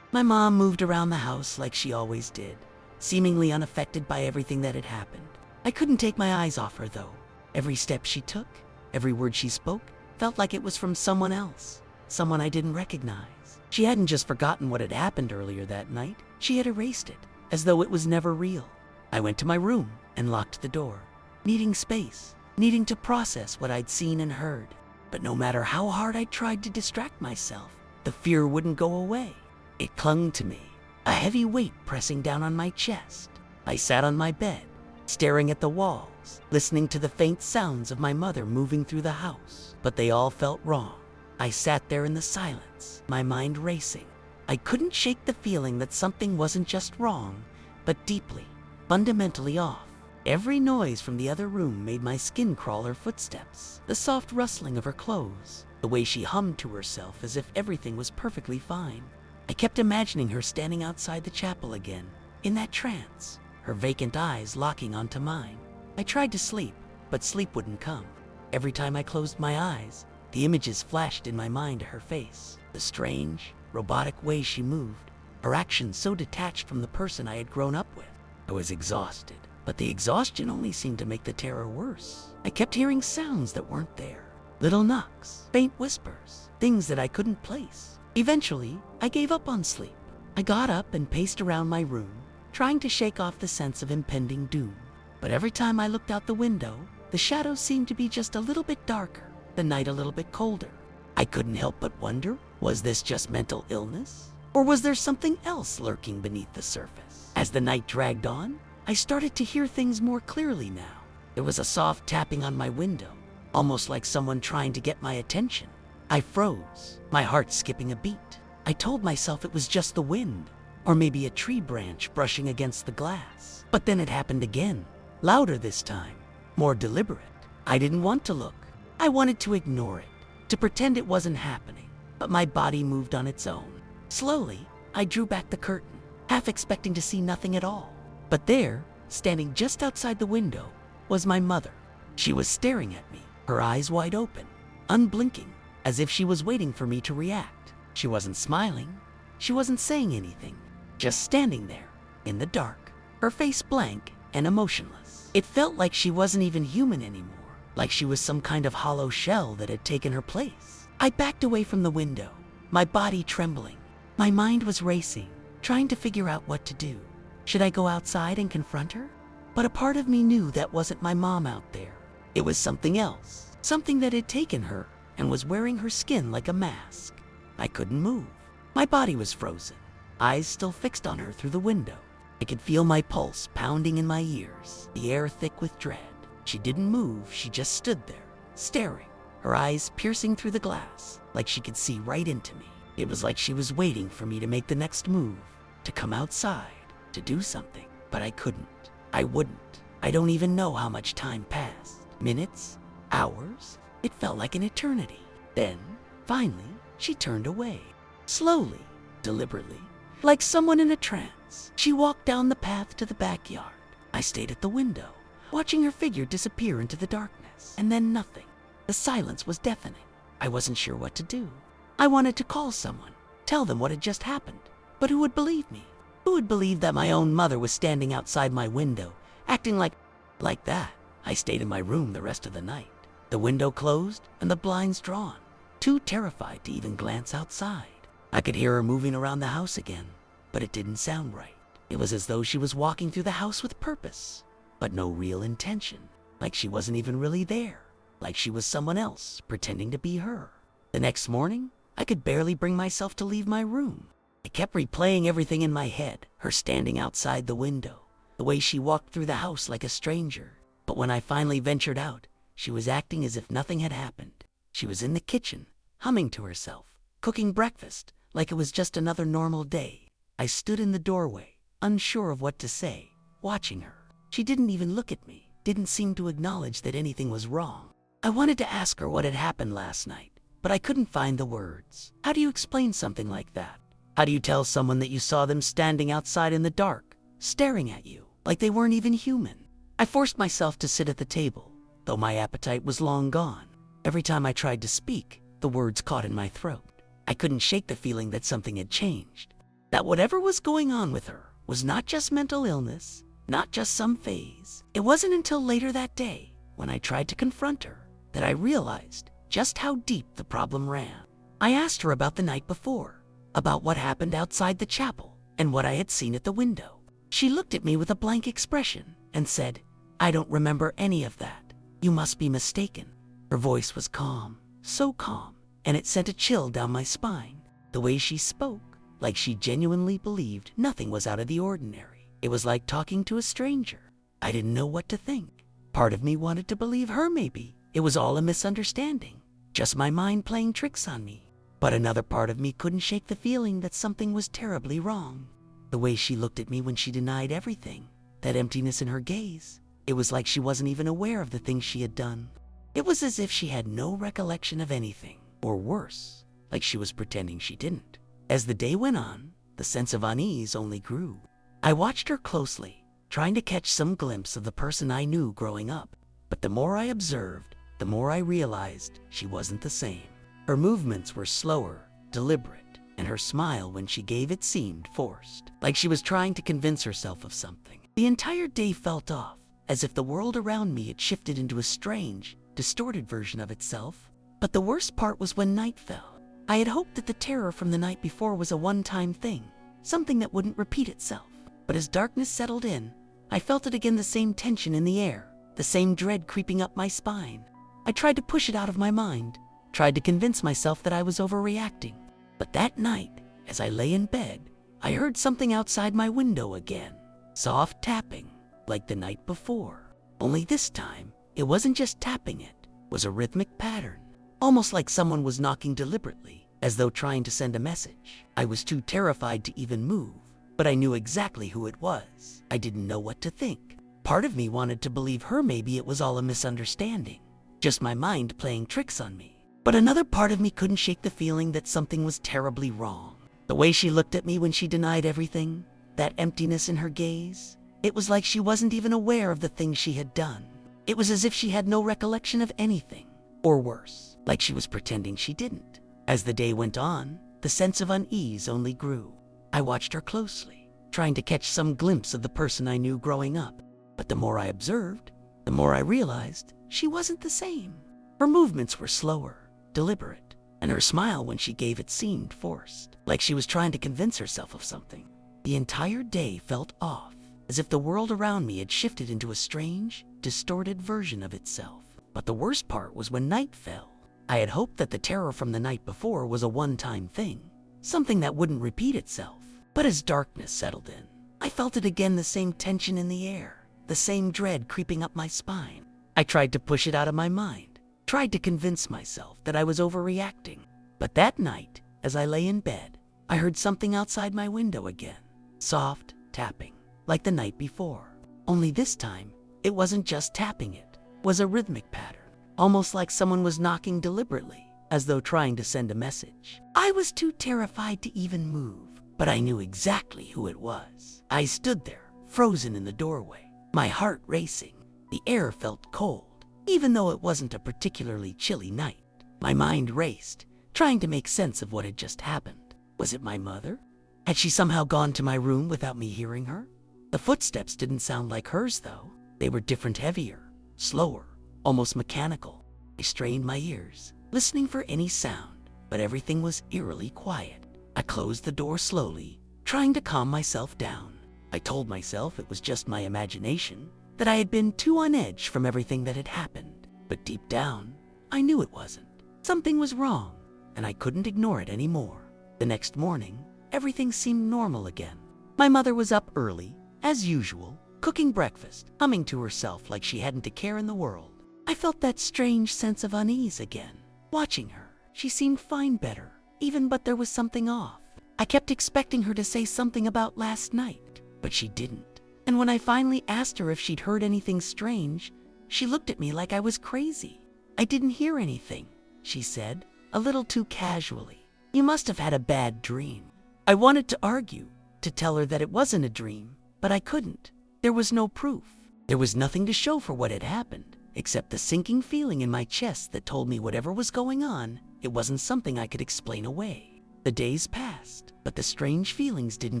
S1: My mom moved around the house like she always did, seemingly unaffected by everything that had happened. I couldn't take my eyes off her though. Every step she took, every word she spoke, felt like it was from someone else, someone I didn't recognize. She hadn't just forgotten what had happened earlier that night, she had erased it, as though it was never real. I went to my room and locked the door, needing space, needing to process what I'd seen and heard. But no matter how hard I tried to distract myself, the fear wouldn't go away. It clung to me, a heavy weight pressing down on my chest. I sat on my bed, staring at the walls, listening to the faint sounds of my mother moving through the house. But they all felt wrong. I sat there in the silence, my mind racing. I couldn't shake the feeling that something wasn't just wrong, but deeply, fundamentally off. Every noise from the other room made my skin crawl. Her footsteps, the soft rustling of her clothes, the way she hummed to herself as if everything was perfectly fine. I kept imagining her standing outside the chapel again, in that trance, her vacant eyes locking onto mine. I tried to sleep, but sleep wouldn't come. Every time I closed my eyes, the images flashed in my mind to her face, the strange, robotic way she moved, her actions so detached from the person I had grown up with. I was exhausted, but the exhaustion only seemed to make the terror worse. I kept hearing sounds that weren't there, little knocks, faint whispers, things that I couldn't place. Eventually, I gave up on sleep. I got up and paced around my room, trying to shake off the sense of impending doom. But every time I looked out the window, the shadows seemed to be just a little bit darker, the night a little bit colder. I couldn't help but wonder, was this just mental illness? Or was there something else lurking beneath the surface? As the night dragged on, I started to hear things more clearly now. There was a soft tapping on my window, almost like someone trying to get my attention. I froze, my heart skipping a beat. I told myself it was just the wind, or maybe a tree branch brushing against the glass. But then it happened again, louder this time, more deliberate. I didn't want to look. I wanted to ignore it, to pretend it wasn't happening. but my body moved on its own. Slowly, I drew back the curtain, half expecting to see nothing at all. But there, standing just outside the window, was my mother. She was staring at me, her eyes wide open, unblinking, as if she was waiting for me to react. She wasn't smiling. She wasn't saying anything, just standing there, in the dark, her face blank and emotionless. It felt like she wasn't even human anymore, like she was some kind of hollow shell that had taken her place. I backed away from the window, my body trembling. My mind was racing, trying to figure out what to do. Should I go outside and confront her? But a part of me knew that wasn't my mom out there. It was something else, something that had taken her and was wearing her skin like a mask. I couldn't move. My body was frozen, eyes still fixed on her through the window. I could feel my pulse pounding in my ears, the air thick with dread. She didn't move, she just stood there, staring, her eyes piercing through the glass, like she could see right into me. It was like she was waiting for me to make the next move, to come outside, to do something, but I couldn't. I wouldn't. I don't even know how much time passed. Minutes? Hours? It felt like an eternity. Then, finally, she turned away. Slowly, deliberately, like someone in a trance, she walked down the path to the backyard. I stayed at the window, watching her figure disappear into the darkness, and then nothing. The silence was deafening. I wasn't sure what to do. I wanted to call someone, tell them what had just happened, but who would believe me? Who would believe that my own mother was standing outside my window, acting like that? I stayed in my room the rest of the night, the window closed and the blinds drawn, too terrified to even glance outside. I could hear her moving around the house again, but it didn't sound right. It was as though she was walking through the house with purpose, but no real intention, like she wasn't even really there, like she was someone else pretending to be her. The next morning, I could barely bring myself to leave my room. I kept replaying everything in my head, her standing outside the window, the way she walked through the house like a stranger. But when I finally ventured out, she was acting as if nothing had happened. She was in the kitchen, humming to herself, cooking breakfast, like it was just another normal day. I stood in the doorway, unsure of what to say, watching her. She didn't even look at me, didn't seem to acknowledge that anything was wrong. I wanted to ask her what had happened last night, but I couldn't find the words. How do you explain something like that? How do you tell someone that you saw them standing outside in the dark, staring at you, like they weren't even human? I forced myself to sit at the table, though my appetite was long gone. Every time I tried to speak, the words caught in my throat. I couldn't shake the feeling that something had changed, that whatever was going on with her was not just mental illness, not just some phase. It wasn't until later that day, when I tried to confront her, that I realized just how deep the problem ran. I asked her about the night before, about what happened outside the chapel and what I had seen at the window. She looked at me with a blank expression and said, "I don't remember any of that. You must be mistaken." Her voice was calm, so calm, and it sent a chill down my spine. The way she spoke, like she genuinely believed nothing was out of the ordinary. It was like talking to a stranger. I didn't know what to think. Part of me wanted to believe her maybe. It was all a misunderstanding, just my mind playing tricks on me. But another part of me couldn't shake the feeling that something was terribly wrong. The way she looked at me when she denied everything, that emptiness in her gaze, it was like she wasn't even aware of the things she had done. It was as if she had no recollection of anything, or worse, like she was pretending she didn't. As the day went on, the sense of unease only grew. I watched her closely, trying to catch some glimpse of the person I knew growing up. But the more I observed, the more I realized she wasn't the same. Her movements were slower, deliberate, and her smile when she gave it seemed forced, like she was trying to convince herself of something. The entire day felt off, as if the world around me had shifted into a strange, distorted version of itself. But the worst part was when night fell. I had hoped that the terror from the night before was a one-time thing, something that wouldn't repeat itself. But as darkness settled in, I felt it again, the same tension in the air, the same dread creeping up my spine. I tried to push it out of my mind, tried to convince myself that I was overreacting. But that night, as I lay in bed, I heard something outside my window again. Soft tapping, like the night before. Only this time, it wasn't just tapping, it was a rhythmic pattern. Almost like someone was knocking deliberately, as though trying to send a message. I was too terrified to even move, but I knew exactly who it was. I didn't know what to think. Part of me wanted to believe her, maybe it was all a misunderstanding, just my mind playing tricks on me. But another part of me couldn't shake the feeling that something was terribly wrong. The way she looked at me when she denied everything, that emptiness in her gaze, it was like she wasn't even aware of the things she had done. It was as if she had no recollection of anything, or worse, like she was pretending she didn't. As the day went on, the sense of unease only grew. I watched her closely, trying to catch some glimpse of the person I knew growing up. But the more I observed, the more I realized she wasn't the same. Her movements were slower, deliberate, and her smile when she gave it seemed forced, like she was trying to convince herself of something. The entire day felt off, as if the world around me had shifted into a strange, distorted version of itself. But the worst part was when night fell. I had hoped that the terror from the night before was a one-time thing, something that wouldn't repeat itself. But as darkness settled in, I felt it again, the same tension in the air, the same dread creeping up my spine. I tried to push it out of my mind, tried to convince myself that I was overreacting. But that night, as I lay in bed, I heard something outside my window again. Soft tapping, like the night before. Only this time, it wasn't just tapping, it was a rhythmic pattern, almost like someone was knocking deliberately, as though trying to send a message. I was too terrified to even move, but I knew exactly who it was. I stood there, frozen in the doorway, my heart racing. The air felt cold, even though it wasn't a particularly chilly night. My mind raced, trying to make sense of what had just happened. Was it my mother? Had she somehow gone to my room without me hearing her? The footsteps didn't sound like hers, though. They were different, heavier, slower, almost mechanical. I strained my ears, listening for any sound, but everything was eerily quiet. I closed the door slowly, trying to calm myself down. I told myself it was just my imagination, that I had been too on edge from everything that had happened. But deep down, I knew it wasn't. Something was wrong, and I couldn't ignore it anymore. The next morning, everything seemed normal again. My mother was up early, as usual, cooking breakfast, humming to herself like she hadn't a care in the world. I felt that strange sense of unease again. Watching her, she seemed fine, better, but there was something off. I kept expecting her to say something about last night, but she didn't. And when I finally asked her if she'd heard anything strange, she looked at me like I was crazy. I didn't hear anything, she said, a little too casually. You must have had a bad dream. I wanted to argue, to tell her that it wasn't a dream, but I couldn't. There was no proof. There was nothing to show for what had happened, except the sinking feeling in my chest that told me whatever was going on, it wasn't something I could explain away. The days passed, but the strange feelings didn't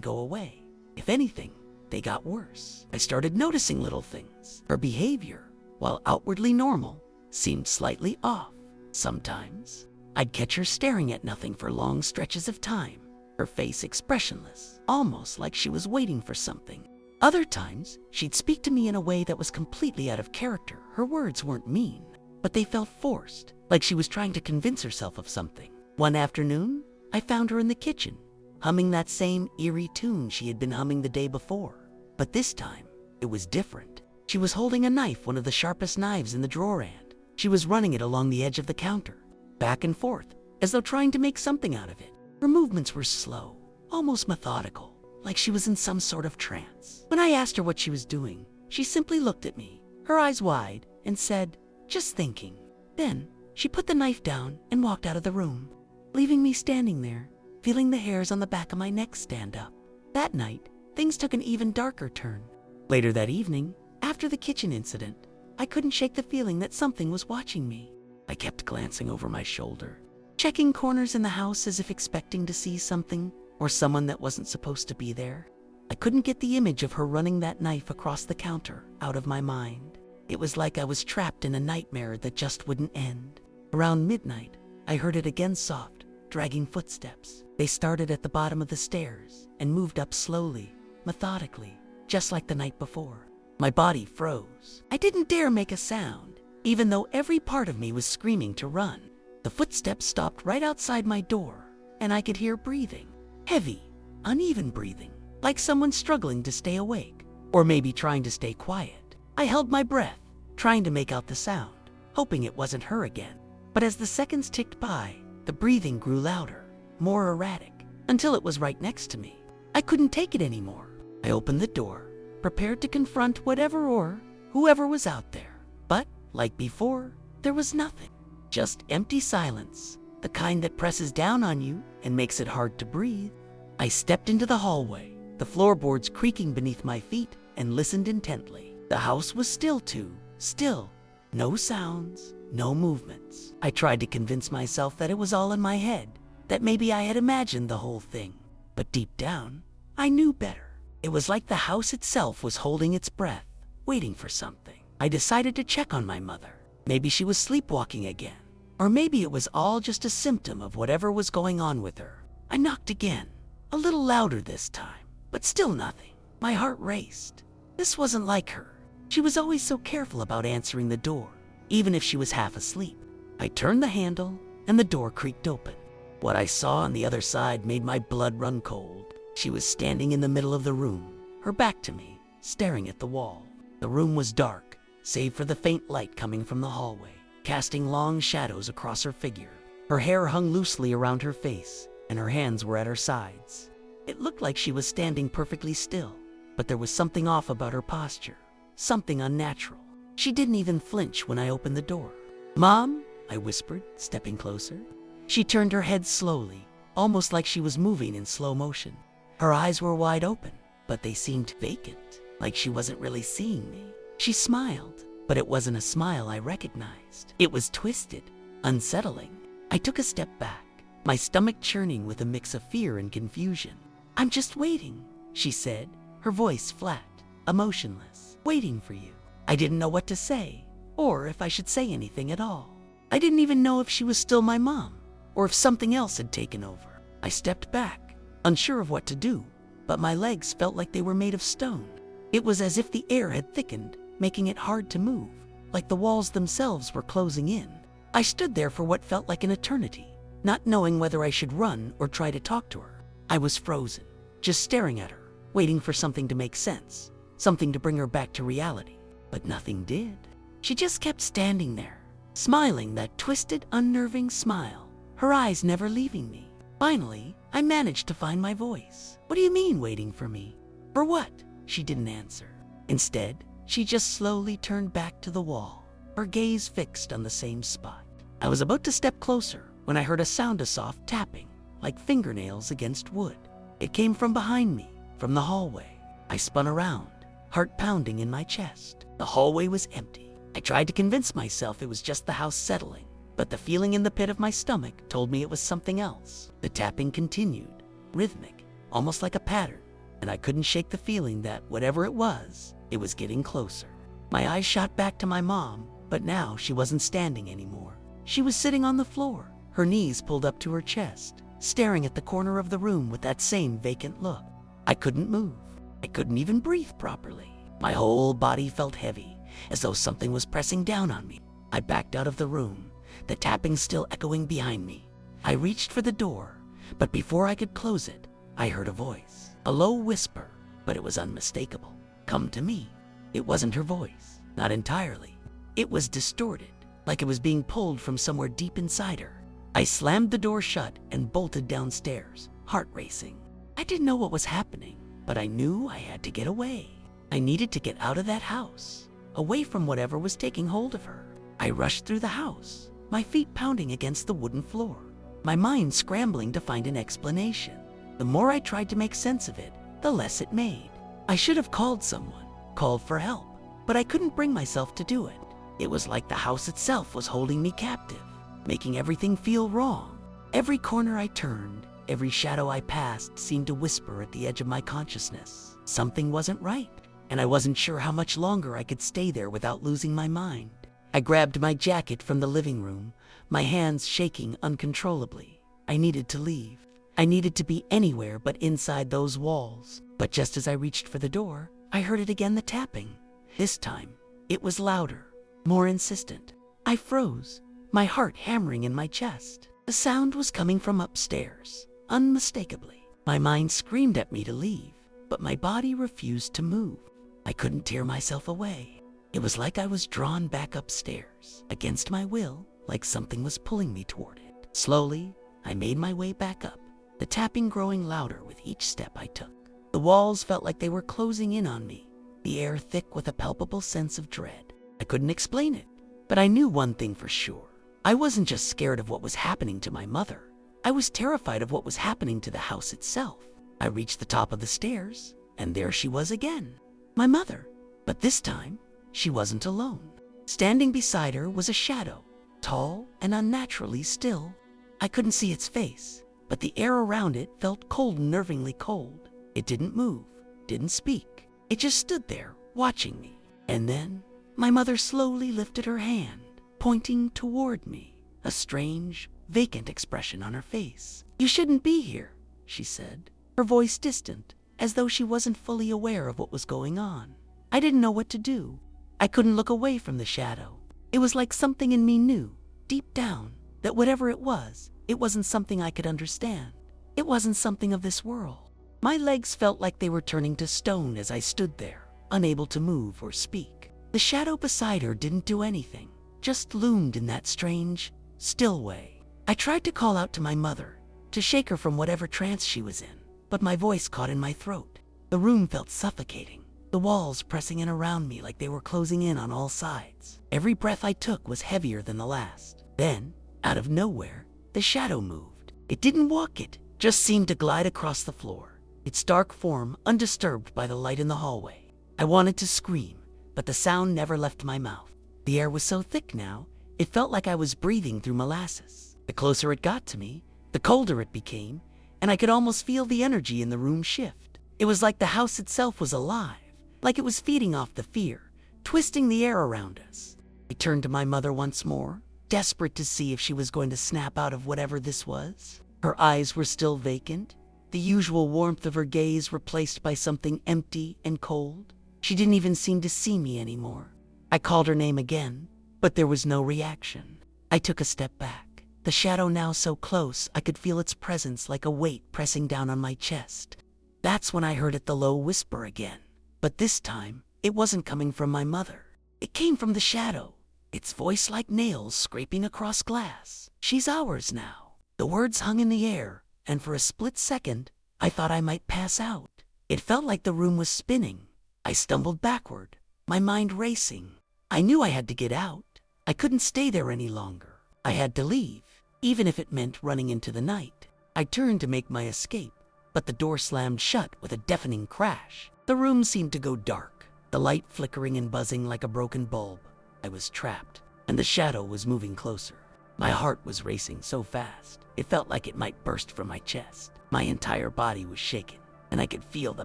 S1: go away. If anything, they got worse. I started noticing little things. Her behavior, while outwardly normal, seemed slightly off. Sometimes, I'd catch her staring at nothing for long stretches of time, her face expressionless, almost like she was waiting for something. Other times, she'd speak to me in a way that was completely out of character. Her words weren't mean, but they felt forced, like she was trying to convince herself of something. One afternoon, I found her in the kitchen, humming that same eerie tune she had been humming the day before. But this time, it was different. She was holding a knife, one of the sharpest knives in the drawer, and she was running it along the edge of the counter, back and forth, as though trying to make something out of it. Her movements were slow, almost methodical, like she was in some sort of trance. When I asked her what she was doing, she simply looked at me, her eyes wide, and said, "Just thinking." Then, she put the knife down and walked out of the room, leaving me standing there, feeling the hairs on the back of my neck stand up. That night, things took an even darker turn. Later that evening, after the kitchen incident, I couldn't shake the feeling that something was watching me. I kept glancing over my shoulder, checking corners in the house as if expecting to see something or someone that wasn't supposed to be there. I couldn't get the image of her running that knife across the counter out of my mind. It was like I was trapped in a nightmare that just wouldn't end. Around midnight, I heard it again, soft, dragging footsteps. They started at the bottom of the stairs and moved up slowly, methodically, just like the night before. My body froze. I didn't dare make a sound, even though every part of me was screaming to run. The footsteps stopped right outside my door, and I could hear breathing. Heavy, uneven breathing, like someone struggling to stay awake, or maybe trying to stay quiet. I held my breath, trying to make out the sound, hoping it wasn't her again. But as the seconds ticked by, the breathing grew louder, more erratic, until it was right next to me. I couldn't take it anymore. I opened the door, prepared to confront whatever or whoever was out there. But, like before, there was nothing. Just empty silence, the kind that presses down on you and makes it hard to breathe. I stepped into the hallway, the floorboards creaking beneath my feet, and listened intently. The house was still too still. No sounds, no movements. I tried to convince myself that it was all in my head, that maybe I had imagined the whole thing. But deep down, I knew better. It was like the house itself was holding its breath, waiting for something. I decided to check on my mother. Maybe she was sleepwalking again. Or maybe it was all just a symptom of whatever was going on with her. I knocked again, a little louder this time, but still nothing. My heart raced. This wasn't like her. She was always so careful about answering the door, even if she was half asleep. I turned the handle, and the door creaked open. What I saw on the other side made my blood run cold. She was standing in the middle of the room, her back to me, staring at the wall. The room was dark, save for the faint light coming from the hallway, casting long shadows across her figure. Her hair hung loosely around her face, and her hands were at her sides. It looked like she was standing perfectly still, but there was something off about her posture, something unnatural. She didn't even flinch when I opened the door. "Mom," I whispered, stepping closer. She turned her head slowly, almost like she was moving in slow motion. Her eyes were wide open, but they seemed vacant, like she wasn't really seeing me. She smiled, but it wasn't a smile I recognized. It was twisted, unsettling. I took a step back, my stomach churning with a mix of fear and confusion. "I'm just waiting," she said, her voice flat, emotionless. "Waiting for you." I didn't know what to say, or if I should say anything at all. I didn't even know if she was still my mom, or if something else had taken over. I stepped back, unsure of what to do, but my legs felt like they were made of stone. It was as if the air had thickened, making it hard to move, like the walls themselves were closing in. I stood there for what felt like an eternity, not knowing whether I should run or try to talk to her. I was frozen, just staring at her, waiting for something to make sense, something to bring her back to reality. But nothing did. She just kept standing there, smiling that twisted, unnerving smile, her eyes never leaving me. Finally, I managed to find my voice. "What do you mean, waiting for me?" "For what?" She didn't answer. Instead, she just slowly turned back to the wall, her gaze fixed on the same spot. I was about to step closer when I heard a sound of soft tapping, like fingernails against wood. It came from behind me, from the hallway. I spun around, heart pounding in my chest. The hallway was empty. I tried to convince myself it was just the house settling, but the feeling in the pit of my stomach told me it was something else. The tapping continued, rhythmic, almost like a pattern, and I couldn't shake the feeling that whatever it was getting closer. My eyes shot back to my mom, but now she wasn't standing anymore. She was sitting on the floor, her knees pulled up to her chest, staring at the corner of the room with that same vacant look. I couldn't move. I couldn't even breathe properly. My whole body felt heavy, as though something was pressing down on me. I backed out of the room, the tapping still echoing behind me. I reached for the door, but before I could close it, I heard a voice. A low whisper, but it was unmistakable. "Come to me." It wasn't her voice, not entirely. It was distorted, like it was being pulled from somewhere deep inside her. I slammed the door shut and bolted downstairs, heart racing. I didn't know what was happening, but I knew I had to get away. I needed to get out of that house, away from whatever was taking hold of her. I rushed through the house, my feet pounding against the wooden floor, my mind scrambling to find an explanation. The more I tried to make sense of it, the less it made. I should have called someone, called for help, but I couldn't bring myself to do it. It was like the house itself was holding me captive, making everything feel wrong. Every corner I turned, every shadow I passed seemed to whisper at the edge of my consciousness. Something wasn't right, and I wasn't sure how much longer I could stay there without losing my mind. I grabbed my jacket from the living room, my hands shaking uncontrollably. I needed to leave. I needed to be anywhere but inside those walls. But just as I reached for the door, I heard it again, the tapping. This time, it was louder, more insistent. I froze, my heart hammering in my chest. The sound was coming from upstairs, unmistakably. My mind screamed at me to leave, but my body refused to move. I couldn't tear myself away. It was like I was drawn back upstairs, against my will, like something was pulling me toward it. Slowly, I made my way back up, the tapping growing louder with each step I took. The walls felt like they were closing in on me, the air thick with a palpable sense of dread. I couldn't explain it, but I knew one thing for sure. I wasn't just scared of what was happening to my mother. I was terrified of what was happening to the house itself. I reached the top of the stairs, and there she was again. My mother. But this time, she wasn't alone. Standing beside her was a shadow, tall and unnaturally still. I couldn't see its face, but the air around it felt cold, nervingly cold. It didn't move, didn't speak. It just stood there, watching me. And then, my mother slowly lifted her hand, pointing toward me, a strange, vacant expression on her face. "You shouldn't be here," she said, her voice distant, as though she wasn't fully aware of what was going on. I didn't know what to do. I couldn't look away from the shadow. It was like something in me knew, deep down, that whatever it wasn't something I could understand. It wasn't something of this world. My legs felt like they were turning to stone as I stood there, unable to move or speak. The shadow beside her didn't do anything, just loomed in that strange, still way. I tried to call out to my mother, to shake her from whatever trance she was in, but my voice caught in my throat. The room felt suffocating, the walls pressing in around me like they were closing in on all sides. Every breath I took was heavier than the last. Then, out of nowhere, the shadow moved. It didn't walk, it just seemed to glide across the floor, its dark form undisturbed by the light in the hallway. I wanted to scream, but the sound never left my mouth. The air was so thick now, it felt like I was breathing through molasses. The closer it got to me, the colder it became, and I could almost feel the energy in the room shift. It was like the house itself was alive, like it was feeding off the fear, twisting the air around us. I turned to my mother once more, desperate to see if she was going to snap out of whatever this was. Her eyes were still vacant, the usual warmth of her gaze replaced by something empty and cold. She didn't even seem to see me anymore. I called her name again, but there was no reaction. I took a step back, the shadow now so close I could feel its presence like a weight pressing down on my chest. That's when I heard it, the low whisper again. But this time, it wasn't coming from my mother. It came from the shadow, its voice like nails scraping across glass. "She's ours now." The words hung in the air, and for a split second, I thought I might pass out. It felt like the room was spinning. I stumbled backward, my mind racing. I knew I had to get out. I couldn't stay there any longer. I had to leave, even if it meant running into the night. I turned to make my escape, but the door slammed shut with a deafening crash. The room seemed to go dark, the light flickering and buzzing like a broken bulb. I was trapped, and the shadow was moving closer. My heart was racing so fast, it felt like it might burst from my chest. My entire body was shaken, and I could feel the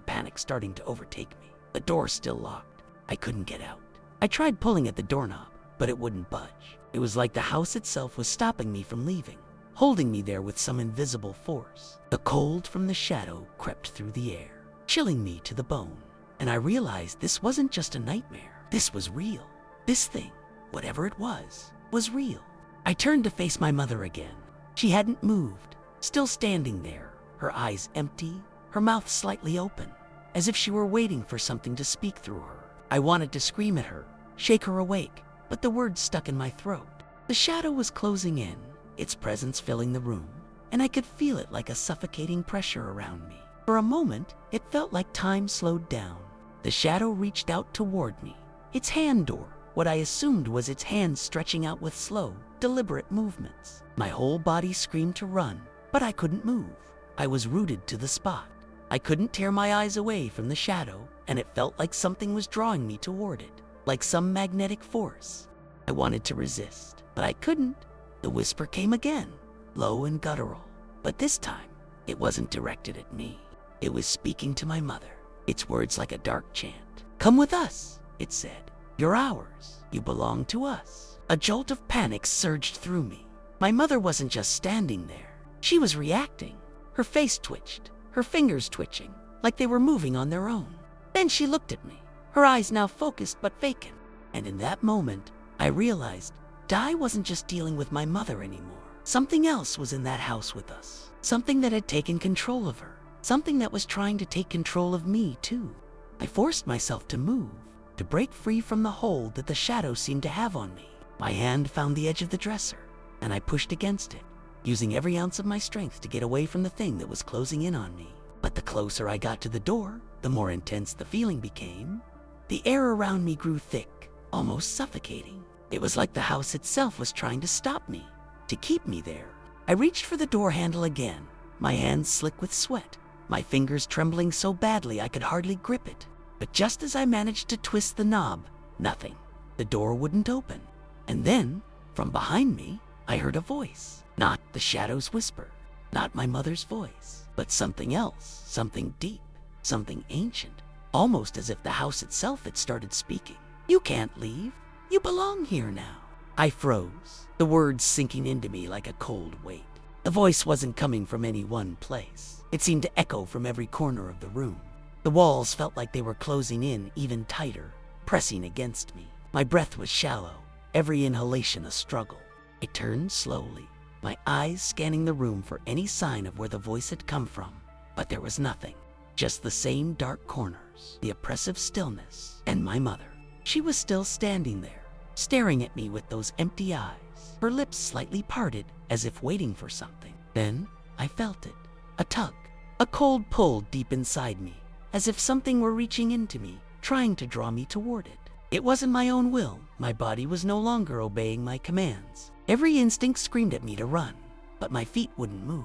S1: panic starting to overtake me. The door still locked. I couldn't get out. I tried pulling at the doorknob, but it wouldn't budge. It was like the house itself was stopping me from leaving, holding me there with some invisible force. The cold from the shadow crept through the air, chilling me to the bone. And I realized this wasn't just a nightmare. This was real. This thing, whatever it was real. I turned to face my mother again. She hadn't moved, still standing there, her eyes empty, her mouth slightly open, as if she were waiting for something to speak through her. I wanted to scream at her, shake her awake, but the words stuck in my throat. The shadow was closing in, its presence filling the room, and I could feel it like a suffocating pressure around me. For a moment, it felt like time slowed down. The shadow reached out toward me, its hand, or what I assumed was its hand, stretching out with slow, deliberate movements. My whole body screamed to run, but I couldn't move. I was rooted to the spot. I couldn't tear my eyes away from the shadow, and it felt like something was drawing me toward it, like some magnetic force. I wanted to resist, but I couldn't. The whisper came again, low and guttural, but this time, it wasn't directed at me. It was speaking to my mother, its words like a dark chant. "Come with us," it said. "You're ours. You belong to us." A jolt of panic surged through me. My mother wasn't just standing there. She was reacting. Her face twitched, her fingers twitching, like they were moving on their own. Then she looked at me, her eyes now focused but vacant. And in that moment, I realized Di wasn't just dealing with my mother anymore. Something else was in that house with us. Something that had taken control of her. Something that was trying to take control of me, too. I forced myself to move, to break free from the hold that the shadow seemed to have on me. My hand found the edge of the dresser, and I pushed against it, using every ounce of my strength to get away from the thing that was closing in on me. But the closer I got to the door, the more intense the feeling became. The air around me grew thick, almost suffocating. It was like the house itself was trying to stop me, to keep me there. I reached for the door handle again, my hands slick with sweat, my fingers trembling so badly I could hardly grip it. But just as I managed to twist the knob, nothing. The door wouldn't open. And then, from behind me, I heard a voice. Not the shadow's whisper, not my mother's voice, but something else, something deep, something ancient, almost as if the house itself had started speaking. "You can't leave. You belong here now." I froze, the words sinking into me like a cold weight. The voice wasn't coming from any one place. It seemed to echo from every corner of the room. The walls felt like they were closing in even tighter, pressing against me. My breath was shallow, every inhalation a struggle. I turned slowly, my eyes scanning the room for any sign of where the voice had come from. But there was nothing, just the same dark corners, the oppressive stillness, and my mother. She was still standing there, staring at me with those empty eyes, her lips slightly parted as if waiting for something. Then I felt it, a tug, a cold pull deep inside me, as if something were reaching into me, trying to draw me toward it. It wasn't my own will. My body was no longer obeying my commands. Every instinct screamed at me to run, but my feet wouldn't move.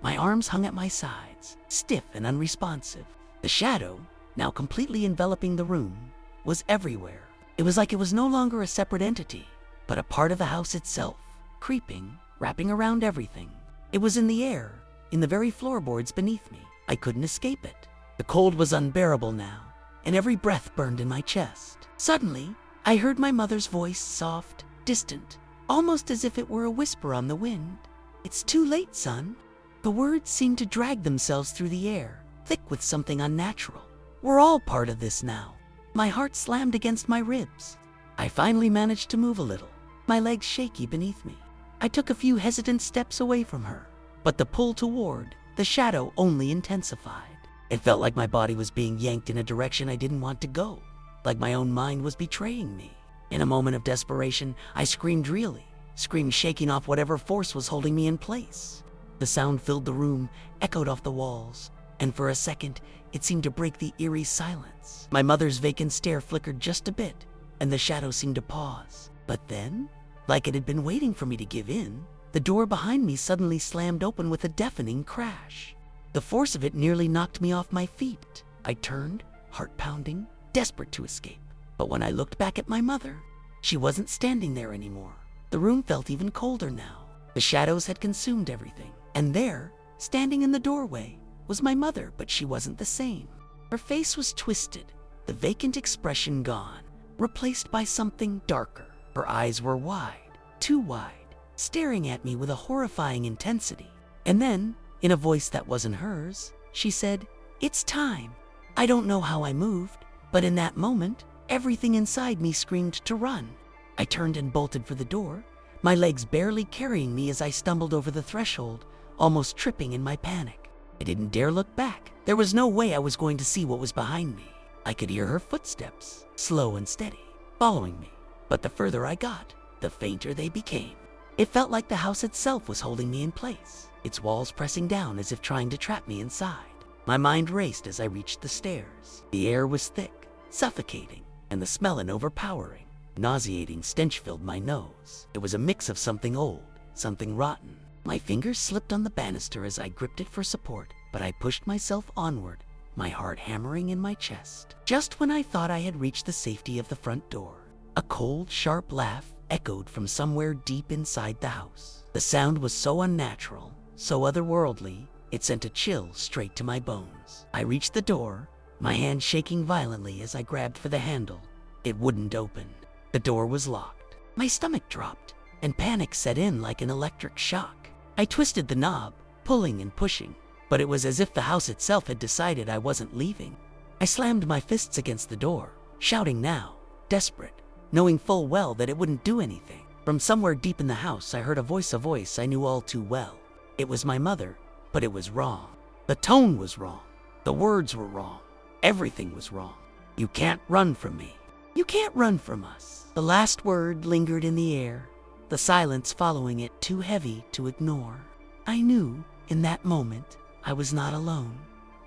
S1: My arms hung at my sides, stiff and unresponsive. The shadow, now completely enveloping the room, was everywhere. It was like it was no longer a separate entity, but a part of the house itself, creeping, wrapping around everything. It was in the air, in the very floorboards beneath me. I couldn't escape it. The cold was unbearable now, and every breath burned in my chest. Suddenly, I heard my mother's voice, soft, distant, almost as if it were a whisper on the wind. "It's too late, son." The words seemed to drag themselves through the air, thick with something unnatural. We're all part of this now. My heart slammed against my ribs. I finally managed to move a little, my legs shaky beneath me. I took a few hesitant steps away from her, but the pull toward the shadow only intensified. It felt like my body was being yanked in a direction I didn't want to go, like my own mind was betraying me. In a moment of desperation, I screamed really, screamed shaking off whatever force was holding me in place. The sound filled the room, echoed off the walls, and for a second, it seemed to break the eerie silence. My mother's vacant stare flickered just a bit, and the shadow seemed to pause. But then, like it had been waiting for me to give in, the door behind me suddenly slammed open with a deafening crash. The force of it nearly knocked me off my feet. I turned, heart pounding, desperate to escape. But when I looked back at my mother, she wasn't standing there anymore. The room felt even colder now. The shadows had consumed everything. And there, standing in the doorway, was my mother, but she wasn't the same. Her face was twisted, the vacant expression gone, replaced by something darker. Her eyes were wide, too wide, staring at me with a horrifying intensity. And then, in a voice that wasn't hers, she said, "It's time." I don't know how I moved, but in that moment, everything inside me screamed to run. I turned and bolted for the door, my legs barely carrying me as I stumbled over the threshold, almost tripping in my panic. I didn't dare look back. There was no way I was going to see what was behind me. I could hear her footsteps, slow and steady, following me. But the further I got, the fainter they became. It felt like the house itself was holding me in place, its walls pressing down as if trying to trap me inside. My mind raced as I reached the stairs. The air was thick, suffocating, and the smell an overpowering, nauseating stench filled my nose. It was a mix of something old, something rotten. My fingers slipped on the banister as I gripped it for support, but I pushed myself onward, my heart hammering in my chest. Just when I thought I had reached the safety of the front door, a cold, sharp laugh echoed from somewhere deep inside the house. The sound was so unnatural, so otherworldly, it sent a chill straight to my bones. I reached the door, my hand shaking violently as I grabbed for the handle. It wouldn't open. The door was locked. My stomach dropped, and panic set in like an electric shock. I twisted the knob, pulling and pushing, but it was as if the house itself had decided I wasn't leaving. I slammed my fists against the door, shouting now, desperate, knowing full well that it wouldn't do anything. From somewhere deep in the house, I heard a voice I knew all too well. It was my mother, but it was wrong. The tone was wrong. The words were wrong. Everything was wrong. "You can't run from me. You can't run from us." The last word lingered in the air, the silence following it too heavy to ignore. I knew, in that moment, I was not alone.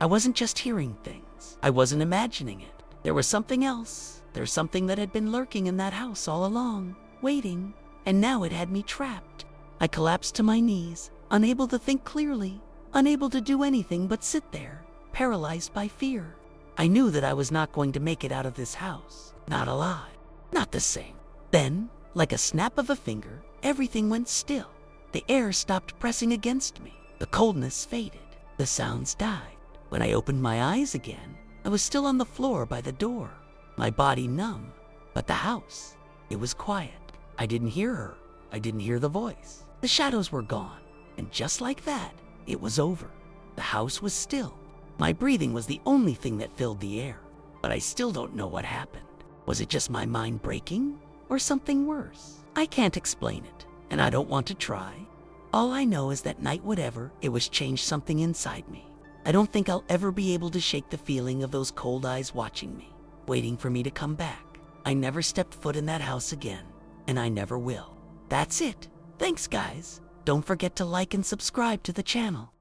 S1: I wasn't just hearing things. I wasn't imagining it. There was something else. There's something that had been lurking in that house all along. waiting, and now it had me trapped. I collapsed to my knees, unable to think clearly, unable to do anything but sit there, paralyzed by fear. I knew that I was not going to make it out of this house, not alive, not the same. Then, like a snap of a finger, everything went still. The air stopped pressing against me. The coldness faded. The sounds died. When I opened my eyes again, I was still on the floor by the door, my body numb. But the house, it was quiet. I didn't hear her. I didn't hear the voice. The shadows were gone. And just like that, it was over. The house was still. My breathing was the only thing that filled the air. But I still don't know what happened. Was it just my mind breaking? Or something worse? I can't explain it, and I don't want to try. All I know is that night whatever, it was changed something inside me. I don't think I'll ever be able to shake the feeling of those cold eyes watching me, waiting for me to come back. I never stepped foot in that house again, and I never will. That's it. Thanks, guys. Don't forget to like and subscribe to the channel.